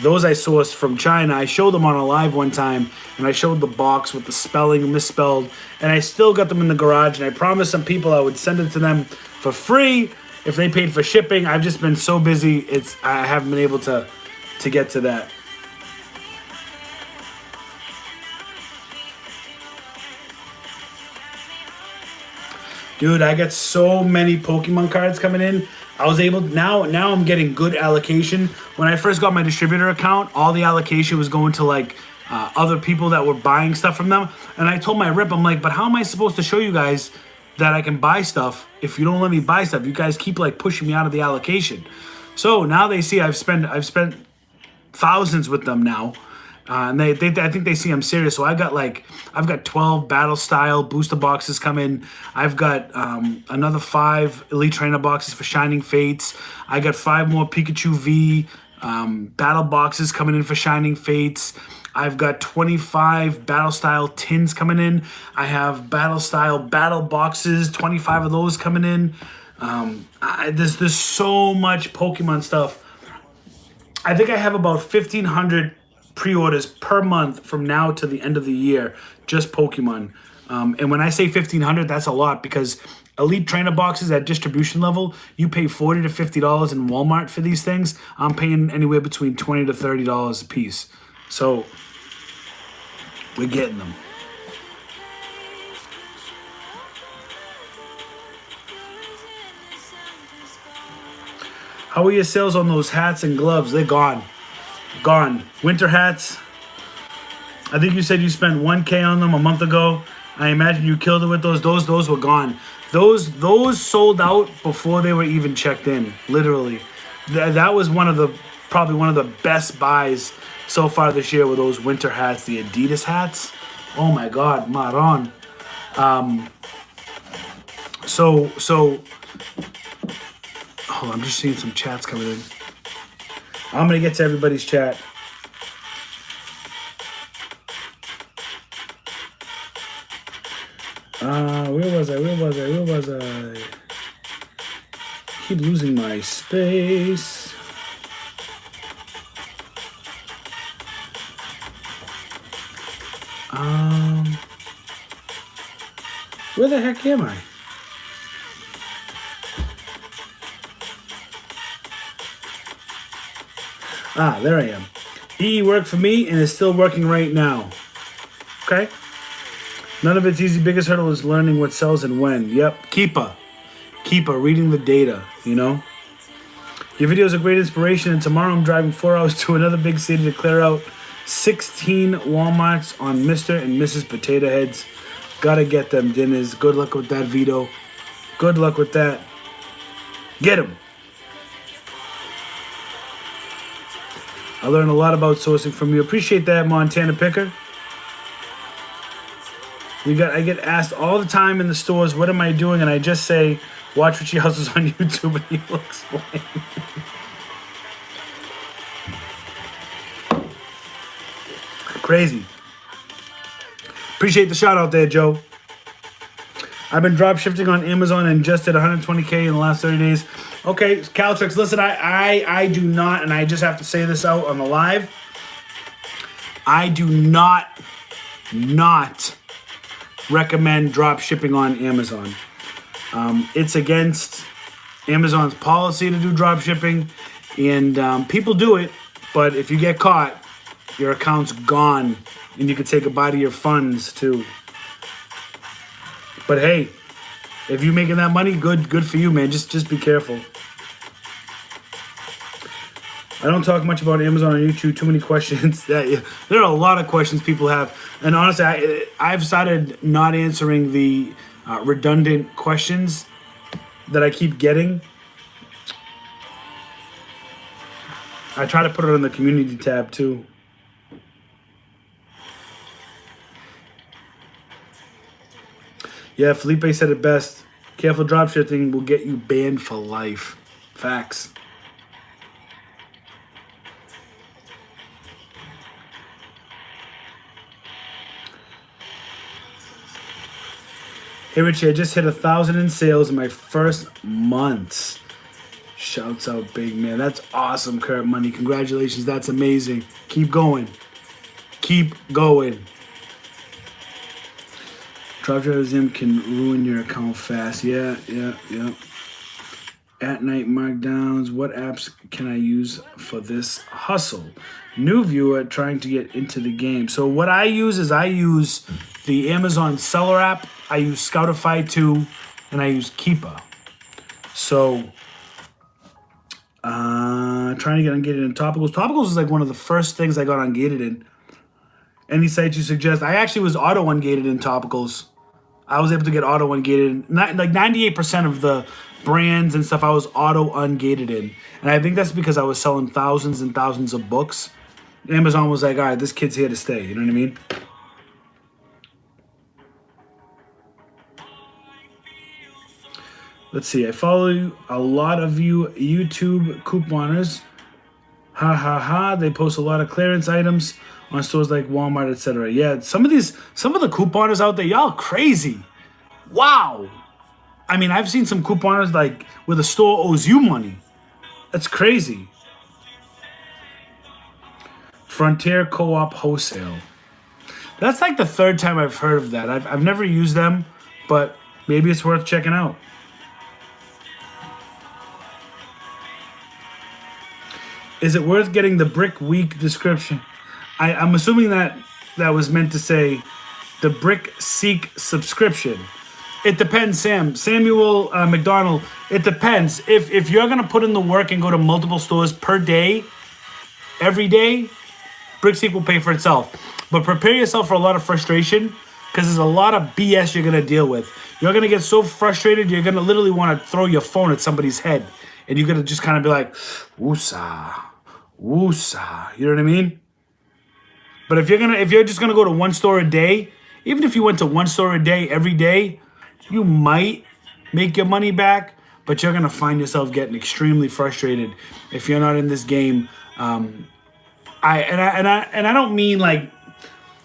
A: Those I sourced from China. I showed them on a live one time, and I showed the box with the spelling misspelled, and I still got them in the garage, and I promised some people I would send it to them for free if they paid for shipping. I've just been so busy, I haven't been able to get to that. Dude, I got so many Pokemon cards coming in. I was able now I'm getting good allocation. When I first got my distributor account, all the allocation was going to like other people that were buying stuff from them. And I told my rep, I'm like, but how am I supposed to show you guys that I can buy stuff if you don't let me buy stuff? You guys keep like pushing me out of the allocation. So now they see I've spent thousands with them now. And I think they see I'm serious. So I've got 12 battle style booster boxes coming. I've got another 5 Elite Trainer boxes for Shining Fates. I got 5 more Pikachu V battle boxes coming in for Shining Fates. I've got 25 battle style tins coming in. I have battle style battle boxes, 25 of those coming in. There's so much Pokemon stuff. I think I have about 1,500 pre-orders per month from now to the end of the year, just Pokemon. And when I say 1,500, that's a lot because Elite Trainer boxes at distribution level, you pay $40 to $50 in Walmart for these things. I'm paying anywhere between $20 to $30 a piece. So we're getting them. How are your sales on those hats and gloves? They're gone. Gone. Winter hats. I think you said you spent $1K on them a month ago. I imagine you killed it with those. Those were gone. Those sold out before they were even checked in. Literally. That was probably one of the best buys so far this year with those winter hats, the Adidas hats. Oh my God, Maron. So hold on, I'm just seeing some chats coming in. I'm going to get to everybody's chat. Where was I? Keep losing my space. Where the heck am I? There I am. EE worked for me and is still working right now. Okay? None of it's easy. Biggest hurdle is learning what sells and when. Yep. Keepa, reading the data, you know? Your video is a great inspiration, and tomorrow I'm driving 4 hours to another big city to clear out 16 Walmarts on Mr. and Mrs. Potato Heads. Gotta get them dinners. Good luck with that, Vito. Good luck with that. Get 'em. I learned a lot about sourcing from you. Appreciate that, Montana Picker. I get asked all the time in the stores, what am I doing? And I just say, watch Richie Hustles on YouTube and he will explain. Crazy. Appreciate the shout out there, Joe. I've been drop shifting on Amazon and just did 120K in the last 30 days. Okay, Caltrix, listen, I do not, and I just have to say this out on the live. I do not recommend drop shipping on Amazon. It's against Amazon's policy to do drop shipping, and people do it, but if you get caught, your account's gone, and you could say goodbye to your funds too. But hey, if you're making that money, good for you, man. Just be careful. I don't talk much about Amazon on YouTube. Too many questions. There are a lot of questions people have, and honestly, I've started not answering the redundant questions that I keep getting. I try to put it on the community tab too. Yeah, Felipe said it best. Careful dropshipping will get you banned for life. Facts. Hey Richie, I just hit 1,000 in sales in my first months. Shouts out, big man. That's awesome, Kurt Money. Congratulations. That's amazing. Keep going. Keep going. Dropshipping can ruin your account fast. Yeah. At night markdowns. What apps can I use for this hustle? New viewer trying to get into the game. So what I use is the Amazon seller app. I use Scoutify 2, and I use Keepa. So trying to get ungated in topicals. Topicals is like one of the first things I got ungated in. Any sites you suggest? I actually was auto ungated in topicals. I was able to get auto ungated. Like 98% of the brands and stuff I was auto ungated in. And I think that's because I was selling thousands and thousands of books. Amazon was like, all right, this kid's here to stay. You know what I mean? Let's see. I follow a lot of you YouTube couponers. Ha ha ha. They post a lot of clearance items on stores like Walmart, etc. Yeah, some of the couponers out there, y'all crazy. Wow. I mean, I've seen some couponers like where the store owes you money. That's crazy. Frontier Co-op Wholesale. That's like the third time I've heard of that. I've never used them, but maybe it's worth checking out. Is it worth getting the Brick Week description? I'm assuming that was meant to say the Brick Seek subscription. It depends, Samuel McDonald. It depends. If you're going to put in the work and go to multiple stores per day, every day, Brick Seek will pay for itself. But prepare yourself for a lot of frustration because there's a lot of BS you're going to deal with. You're going to get so frustrated, you're going to literally want to throw your phone at somebody's head. And you're going to just kind of be like, woosah, woosah. You know what I mean? But if you're just gonna go to one store a day, even if you went to one store a day every day, you might make your money back, but you're gonna find yourself getting extremely frustrated if you're not in this game. I don't mean like,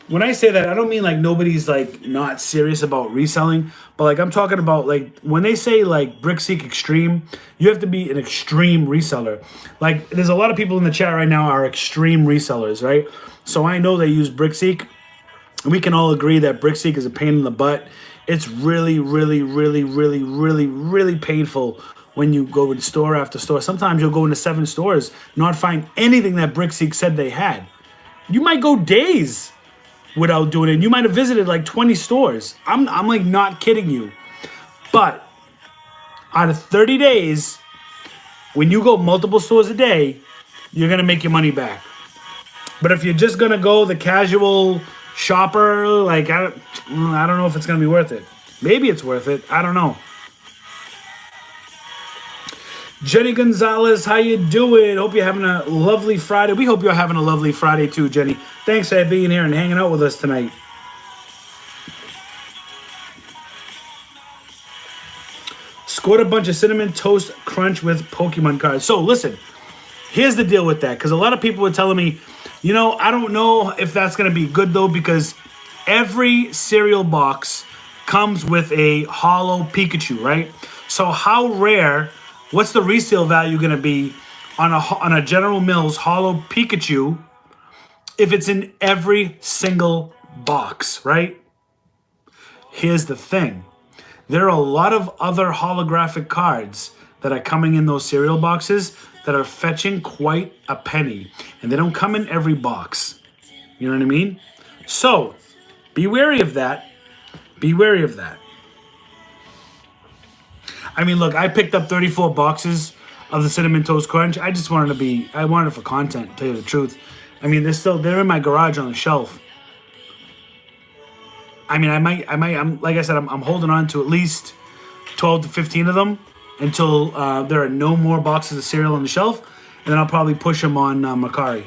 A: when I say that, I don't mean like nobody's like not serious about reselling, but like I'm talking about like when they say like BrickSeek Extreme, you have to be an extreme reseller. Like there's a lot of people in the chat right now are extreme resellers, right? So I know they use BrickSeek. We can all agree that BrickSeek is a pain in the butt. It's really, really, really, really, really, really painful when you go in store after store. Sometimes you'll go into 7 stores, not find anything that BrickSeek said they had. You might go days without doing it. You might have visited like 20 stores. I'm like not kidding you. But out of 30 days, when you go multiple stores a day, you're gonna make your money back. But if you're just gonna go the casual shopper, like I don't know if it's gonna be worth it. Maybe it's worth it. I don't know. Jenny Gonzalez, how you doing? Hope you're having a lovely Friday. We hope you're having a lovely Friday too, Jenny. Thanks for being here and hanging out with us tonight. Scored a bunch of Cinnamon Toast Crunch with Pokemon cards. So listen, here's the deal with that. Because a lot of people were telling me, you know, I don't know if that's going to be good though. Because every cereal box comes with a holo Pikachu, right? So how rare, what's the resale value going to be on a General Mills holo Pikachu if it's in every single box, right? Here's the thing. There are a lot of other holographic cards that are coming in those cereal boxes that are fetching quite a penny. And they don't come in every box. You know what I mean? So, be wary of that. Be wary of that. I mean, look, I picked up 34 boxes of the Cinnamon Toast Crunch. I just wanted I wanted it for content, to tell you the truth. I mean, they're in my garage on the shelf. I mean, I'm like I said, I'm holding on to at least 12 to 15 of them until there are no more boxes of cereal on the shelf, and then I'll probably push them on Mercari.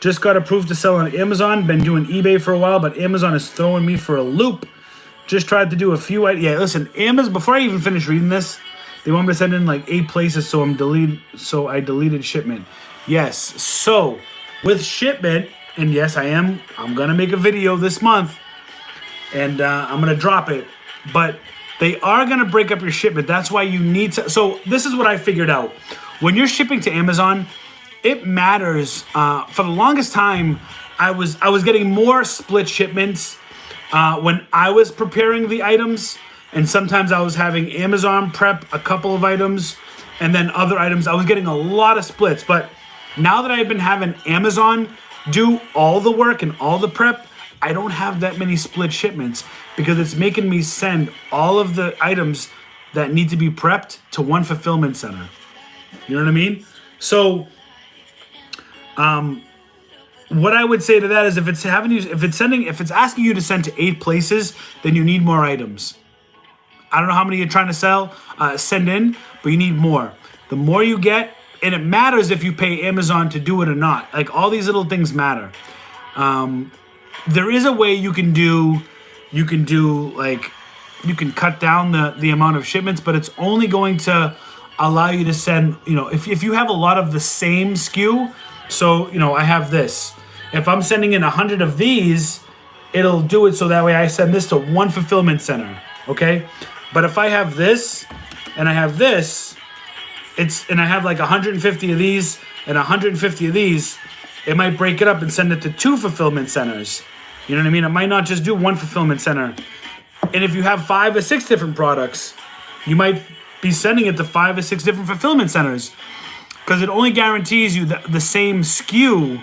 A: Just got approved to sell on Amazon. Been doing eBay for a while, but Amazon is throwing me for a loop. Just tried to do a few. Yeah, listen, Amazon. Before I even finish reading this, they want me to send in like 8 places, so I deleted shipment. Yes, so with shipment, and yes, I'm gonna make a video this month, and I'm gonna drop it. But they are gonna break up your shipment. That's why you need to. So this is what I figured out. When you're shipping to Amazon, it matters. For the longest time, I was getting more split shipments when I was preparing the items, and sometimes I was having Amazon prep a couple of items, and then other items. I was getting a lot of splits, but now that I've been having Amazon do all the work and all the prep, I don't have that many split shipments because it's making me send all of the items that need to be prepped to one fulfillment center. You know what I mean? So what I would say to that is if it's asking you to send to 8 places, then you need more items. I don't know how many you're trying to send in, but you need more. The more you get, and it matters if you pay Amazon to do it or not. Like, all these little things matter. There is a way you can cut down the amount of shipments, but it's only going to allow you to send, if you have a lot of the same SKU. So, I have this. If I'm sending in 100 of these, it'll do it so that way I send this to one fulfillment center, okay? But if I have this and I have this, and I have like 150 of these and 150 of these, it might break it up and send it to 2 fulfillment centers. You know what I mean? It might not just do 1 fulfillment center. And if you have 5 or 6 different products, you might be sending it to 5 or 6 different fulfillment centers, because it only guarantees you that the same SKU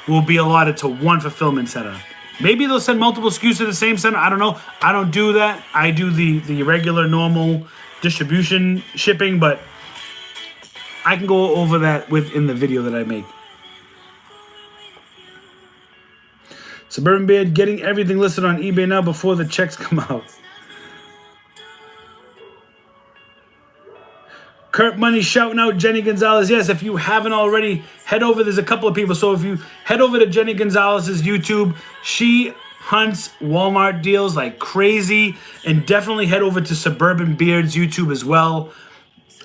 A: will be allotted to 1 fulfillment center. Maybe they'll send multiple SKUs to the same center. I don't know. I don't do that. I do the regular, normal distribution shipping, but I can go over that within the video that I make. Suburban Beard getting everything listed on eBay now before the checks come out. Kurt Money shouting out Jenny Gonzalez. Yes, if you haven't already, head over. There's a couple of people. So if you head over to Jenny Gonzalez's YouTube, she hunts Walmart deals like crazy. And definitely head over to Suburban Beard's YouTube as well.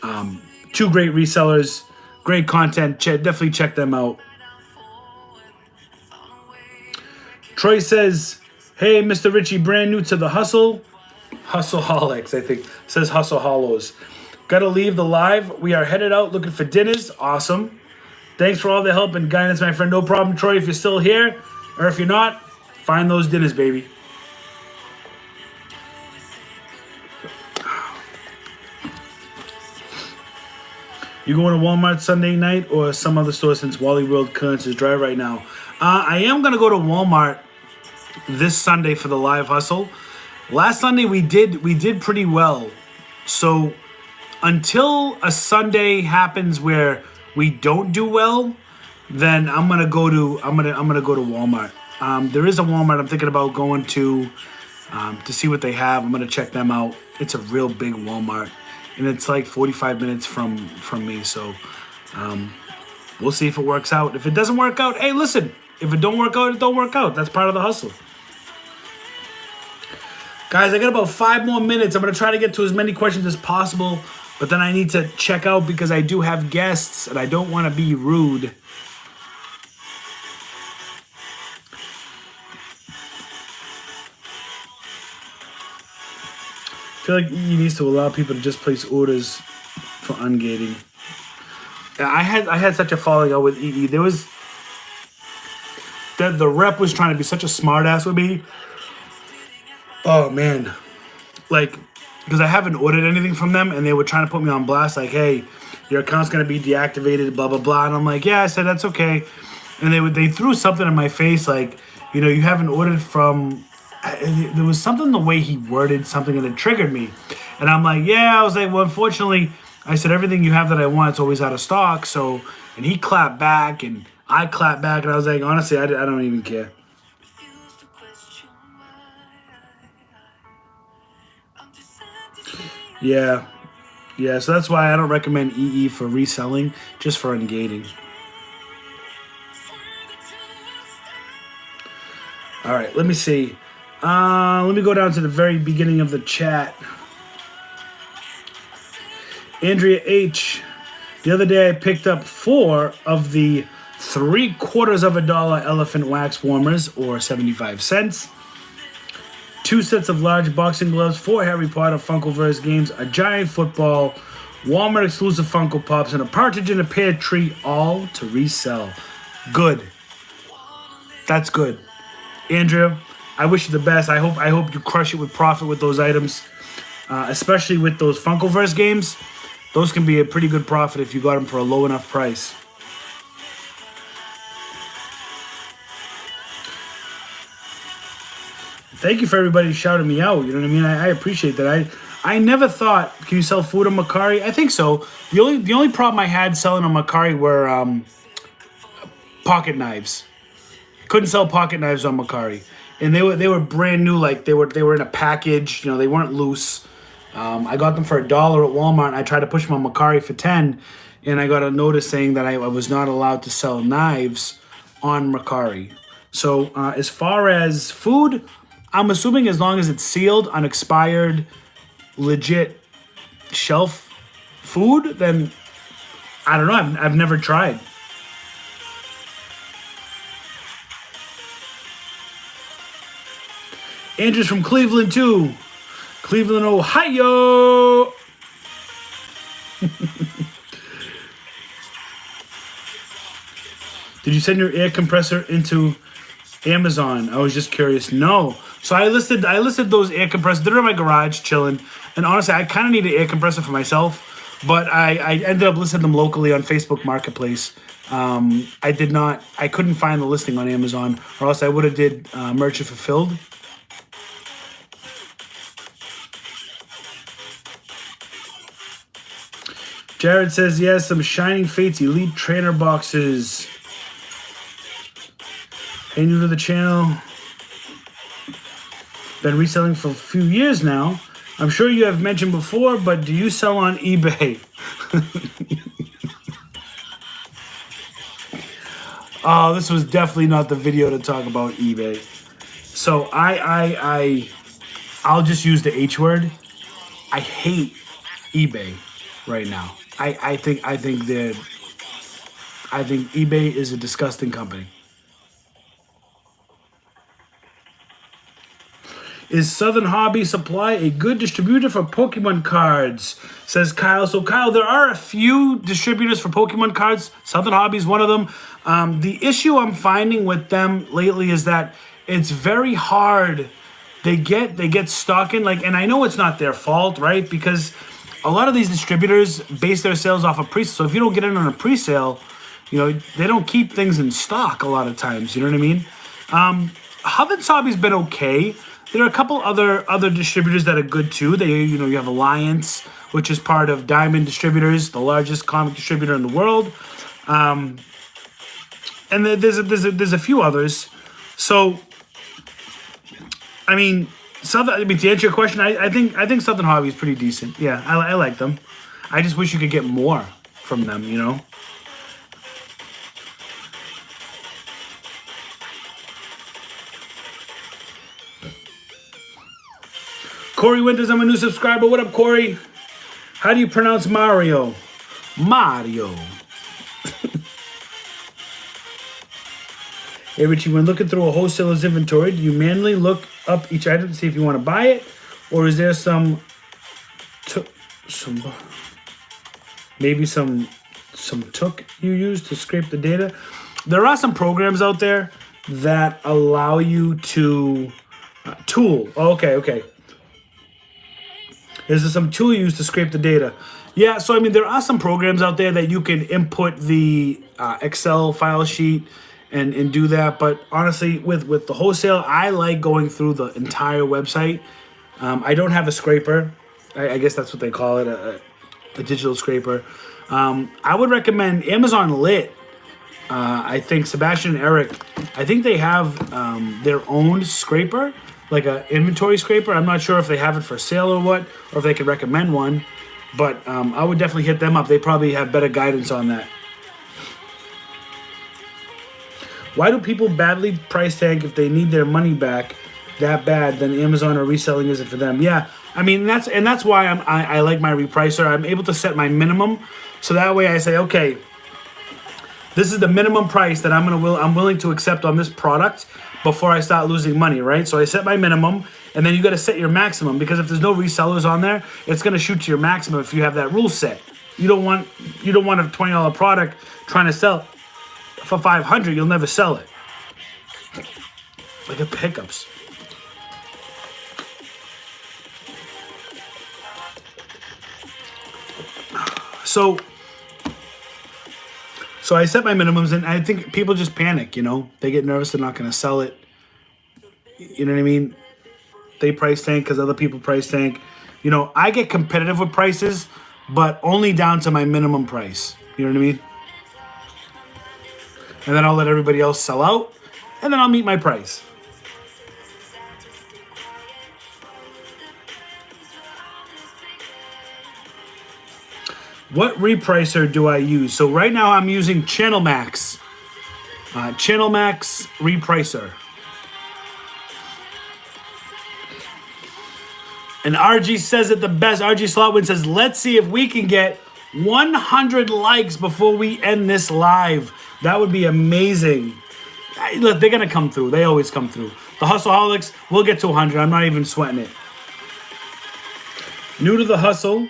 A: 2 great resellers, great content. Definitely check them out. Troy says, hey, Mr. Richie, brand new to the hustle. Hustleholics, I think. Says Hustle Hollows. Gotta leave the live. We are headed out looking for dinners. Awesome. Thanks for all the help and guidance, my friend. No problem, Troy, if you're still here. Or if you're not, find those dinners, baby. You going to Walmart Sunday night or some other store since Wally World clearance is dry right now? I am going to go to Walmart this Sunday for the live hustle. Last Sunday we did pretty well. So until a Sunday happens where we don't do well, then I'm gonna go to Walmart. There is a Walmart I'm thinking about going to see what they have. I'm gonna check them out. It's a real big Walmart, and it's like 45 minutes from me. So we'll see if it works out. If it doesn't work out, hey, listen. If it don't work out, it don't work out. That's part of the hustle. Guys, I got about 5 more minutes. I'm going to try to get to as many questions as possible, but then I need to check out because I do have guests and I don't want to be rude. I feel like EE needs to allow people to just place orders for ungating. I had such a falling out with EE. There was the rep was trying to be such a smartass with me. Oh man, like because I haven't ordered anything from them, and they were trying to put me on blast, like, "Hey, your account's gonna be deactivated," blah blah blah, and I'm like, "Yeah," I said, "That's okay," and they threw something in my face, like, you haven't ordered from. There was something the way he worded something, and it triggered me, and I'm like, "Yeah," I was like, "Well, unfortunately," I said, "everything you have that I want, it's always out of stock." So, and he clapped back, and I clapped back, and I was like, honestly, I don't even care. Yeah. Yeah, so that's why I don't recommend EE for reselling, just for ungating. All right, let me see. Let me go down to the very beginning of the chat. Andrea H. The other day I picked up 4 of the $0.75 elephant wax warmers, or 75 cents. 2 sets of large boxing gloves, 4 Harry Potter Funkoverse games, a giant football, Walmart exclusive Funko Pops, and a partridge in a pear tree, all to resell. Good. That's good. Andrea, I wish you the best. I hope you crush it with profit with those items, especially with those Funkoverse games. Those can be a pretty good profit if you got them for a low enough price. Thank you for everybody shouting me out. You know what I mean? I appreciate that. I never thought, can you sell food on Mercari? I think so. The only problem I had selling on Mercari were pocket knives. Couldn't sell pocket knives on Mercari, and they were brand new. Like they were in a package. They weren't loose. I got them for $1 at Walmart, and I tried to push them on Mercari for 10, and I got a notice saying that I was not allowed to sell knives on Mercari. So as far as food, I'm assuming as long as it's sealed, unexpired, legit shelf food, then I don't know. I've never tried. Andrew's from Cleveland too. Cleveland, Ohio. Did you send your air compressor into Amazon? I was just curious. No. So I listed those air compressors. They're in my garage chilling. And honestly, I kind of need an air compressor for myself, but I ended up listing them locally on Facebook Marketplace. I couldn't find the listing on Amazon, or else I would have did merchant fulfilled. Jared says, yes, some Shining Fates Elite Trainer boxes. Hey, new to the channel. Been reselling for a few years now. I'm sure you have mentioned before, but do you sell on eBay? Oh, this was definitely not the video to talk about eBay. So I'll just use the H word. I hate eBay right now. I think eBay is a disgusting company. Is Southern Hobby Supply a good distributor for Pokemon cards? Says Kyle. So Kyle, there are a few distributors for Pokemon cards. Southern Hobby is one of them. The issue I'm finding with them lately is that it's very hard. They get stuck in, and I know it's not their fault, right? Because a lot of these distributors base their sales off of pre-sale. So if you don't get in on a pre-sale, they don't keep things in stock a lot of times. You know what I mean? Hubbards Hobby's been okay. There are a couple other distributors that are good too. You have Alliance, which is part of Diamond Distributors, the largest comic distributor in the world. And there's a few others. So, to answer your question, I think Southern Hobby is pretty decent. Yeah, I like them. I just wish you could get more from them. Corey Winters, I'm a new subscriber. What up, Corey? How do you pronounce Mario? Mario. Hey, Richie, when looking through a wholesaler's inventory, do you manually look up each item to see if you want to buy it? Or is there maybe some took you use to scrape the data? There are some programs out there that allow you to tool. Oh, okay. Is there some tool you use to scrape the data? Yeah, so I mean, there are some programs out there that you can input the Excel file sheet and do that. But honestly, with the wholesale, I like going through the entire website. I don't have a scraper. I guess that's what they call it, a digital scraper. I would recommend Amazon Lit. I think Sebastian and Eric, I think they have their own scraper, like an inventory scraper. I'm not sure if they have it for sale or what, or if they could recommend one. But I would definitely hit them up. They probably have better guidance on that. Why do people badly price tag if they need their money back that bad? Then Amazon or reselling isn't for them. Yeah, I mean that's why I like my Repricer. I'm able to set my minimum, so that way I say, okay, this is the minimum price that I'm willing to accept on this product before I start losing money, right? So I set my minimum, and then you got to set your maximum, because if there's no resellers on there, it's going to shoot to your maximum if you have that rule set. You don't want a $20 product trying to sell for $500. You'll never sell it. Look at the hiccups. So I set my minimums, and I think people just panic, you know? They get nervous they're not going to sell it. You know what I mean? They price tank because other people price tank. You know, I get competitive with prices, but only down to my minimum price. You know what I mean? And then I'll let everybody else sell out, and then I'll meet my price. What repricer do I use? So right now I'm using Channel Max. Channel Max Repricer. And RG says it the best. RG Slotwin says, let's see if we can get 100 likes before we end this live. That would be amazing. Look, they're going to come through. They always come through. The Hustleholics, we'll get to 100. I'm not even sweating it. New to the hustle.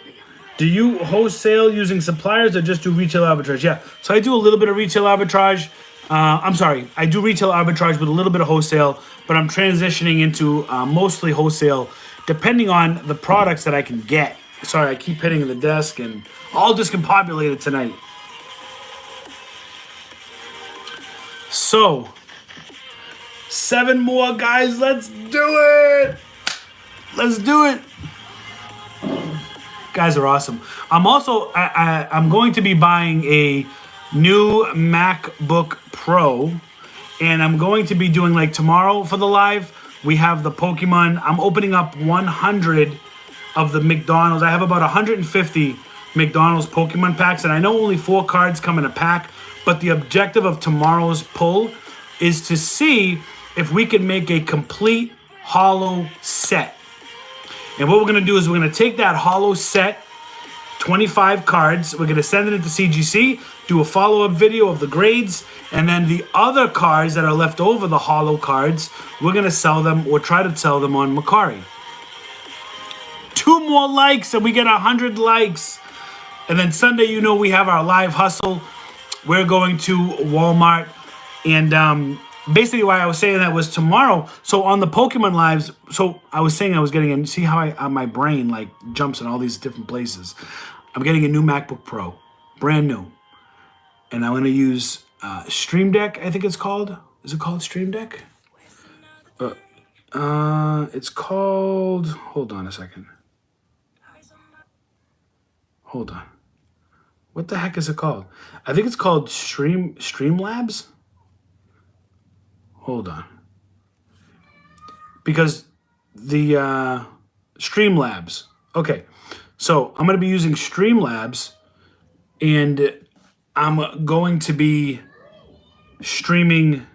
A: Do you wholesale using suppliers or just do retail arbitrage? Yeah, so I do a little bit of retail arbitrage. I do retail arbitrage with a little bit of wholesale, but I'm transitioning into mostly wholesale, depending on the products that I can get. Sorry, I keep hitting the desk and all discombobulated tonight. So, 7 more, guys. Let's do it. Let's do it. Guys are awesome. I'm also I'm going to be buying a new MacBook Pro, and I'm going to be doing, like, tomorrow for the live. We have the Pokemon. I'm opening up 100 of the McDonald's. I have about 150 McDonald's Pokemon packs, and I know only 4 cards come in a pack, but the objective of tomorrow's pull is to see if we can make a complete holo set. And what we're going to do is we're going to take that holo set, 25 cards, we're going to send it into CGC, do a follow-up video of the grades, and then the other cards that are left over, the holo cards, we're going to sell them or try to sell them on Macari. 2 more likes and we get 100 likes. And then Sunday, you know, we have our live hustle. We're going to Walmart. And basically why I was saying that was tomorrow. So on the Pokemon lives, so I was saying I was getting in, see how my brain like jumps in all these different places. I'm getting a new MacBook Pro, brand new. And I'm going to use Stream Deck, I think it's called. Is it called Stream Deck? It's called, hold on a second. Hold on. What the heck is it called? I think it's called Streamlabs. Hold on. Because the Streamlabs. Okay. So I'm going to be using Streamlabs, and I'm going to be streaming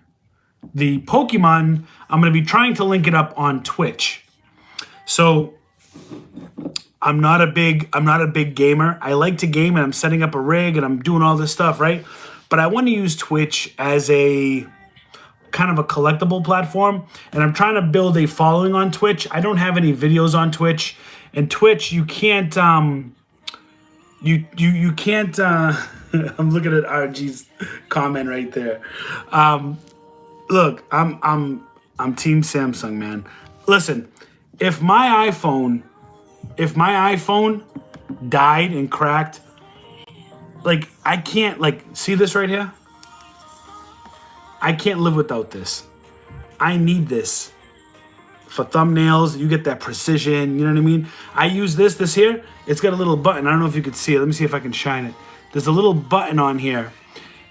A: the Pokemon. I'm going to be trying to link it up on Twitch. So I'm not a big gamer. I like to game and I'm setting up a rig and I'm doing all this stuff, right? But I want to use Twitch as a kind of a collectible platform, and I'm trying to build a following on Twitch. I don't have any videos on Twitch, and Twitch you can't you can't I'm looking at RG's comment right there. Look, I'm team Samsung, man. Listen, if my iPhone died and cracked, like I can't, like, see this right here? I can't live without this. I need this for thumbnails. You get that precision, you know what I mean? I use this here. It's got a little button. I don't know if you can see it. Let me see if I can shine it. There's a little button on here.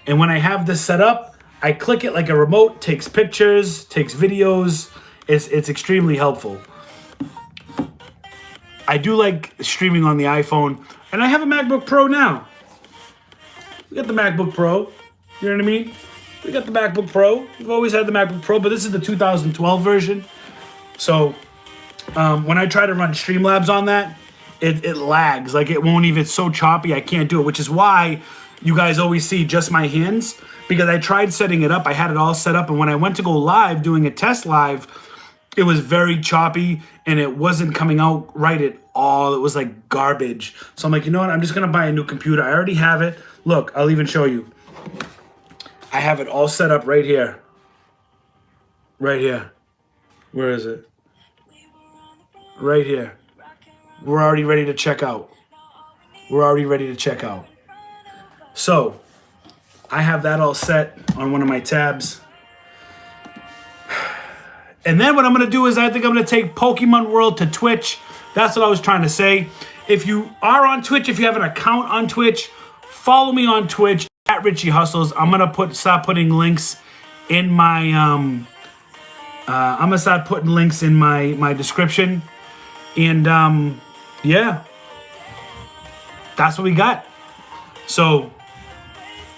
A: And when I have this set up, I click it like a remote, takes pictures, takes videos. It's extremely helpful. I do like streaming on the iPhone, and I have a MacBook Pro now. We got the MacBook Pro, you know what I mean? We got the MacBook Pro. We've always had the MacBook Pro, but this is the 2012 version. So when I try to run Streamlabs on that, it lags. Like it won't even, it's so choppy, I can't do it, which is why you guys always see just my hands, because I tried setting it up. I had it all set up, and when I went to go live, doing a test live, it was very choppy, and it wasn't coming out right at all. It was like garbage. So I'm like, you know what? I'm just going to buy a new computer. I already have it. Look, I'll even show you. I have it all set up right here. Right here. Where is it? Right here. We're already ready to check out. We're already ready to check out. So, I have that all set on one of my tabs. And then what I'm going to do is I think I'm going to take Pokemon World to Twitch. That's what I was trying to say. If you are on Twitch, if you have an account on Twitch, follow me on Twitch at Richie Hustles. I'm going to start putting links in my I'm going to start putting links in my description. And yeah. That's what we got. So,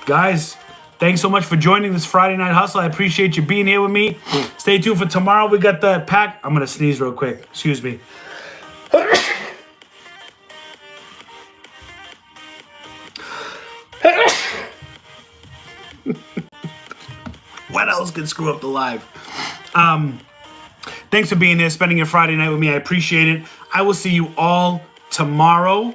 A: guys, thanks so much for joining this Friday Night Hustle. I appreciate you being here with me. Stay tuned for tomorrow. We got the pack. I'm going to sneeze real quick. Excuse me. What else could screw up the live? Thanks for being here, spending your Friday night with me. I appreciate it. I will see you all tomorrow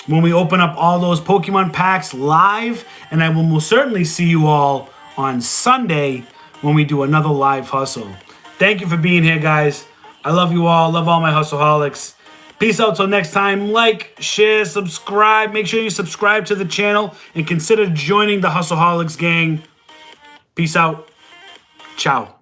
A: when we open up all those Pokemon packs live, and I will most certainly see you all on Sunday when we do another live hustle. Thank you for being here, guys. I love you all. Love all my hustleaholics. Peace out till next time. Like, share, subscribe. Make sure you subscribe to the channel and consider joining the Hustleaholics gang. Peace out. Ciao.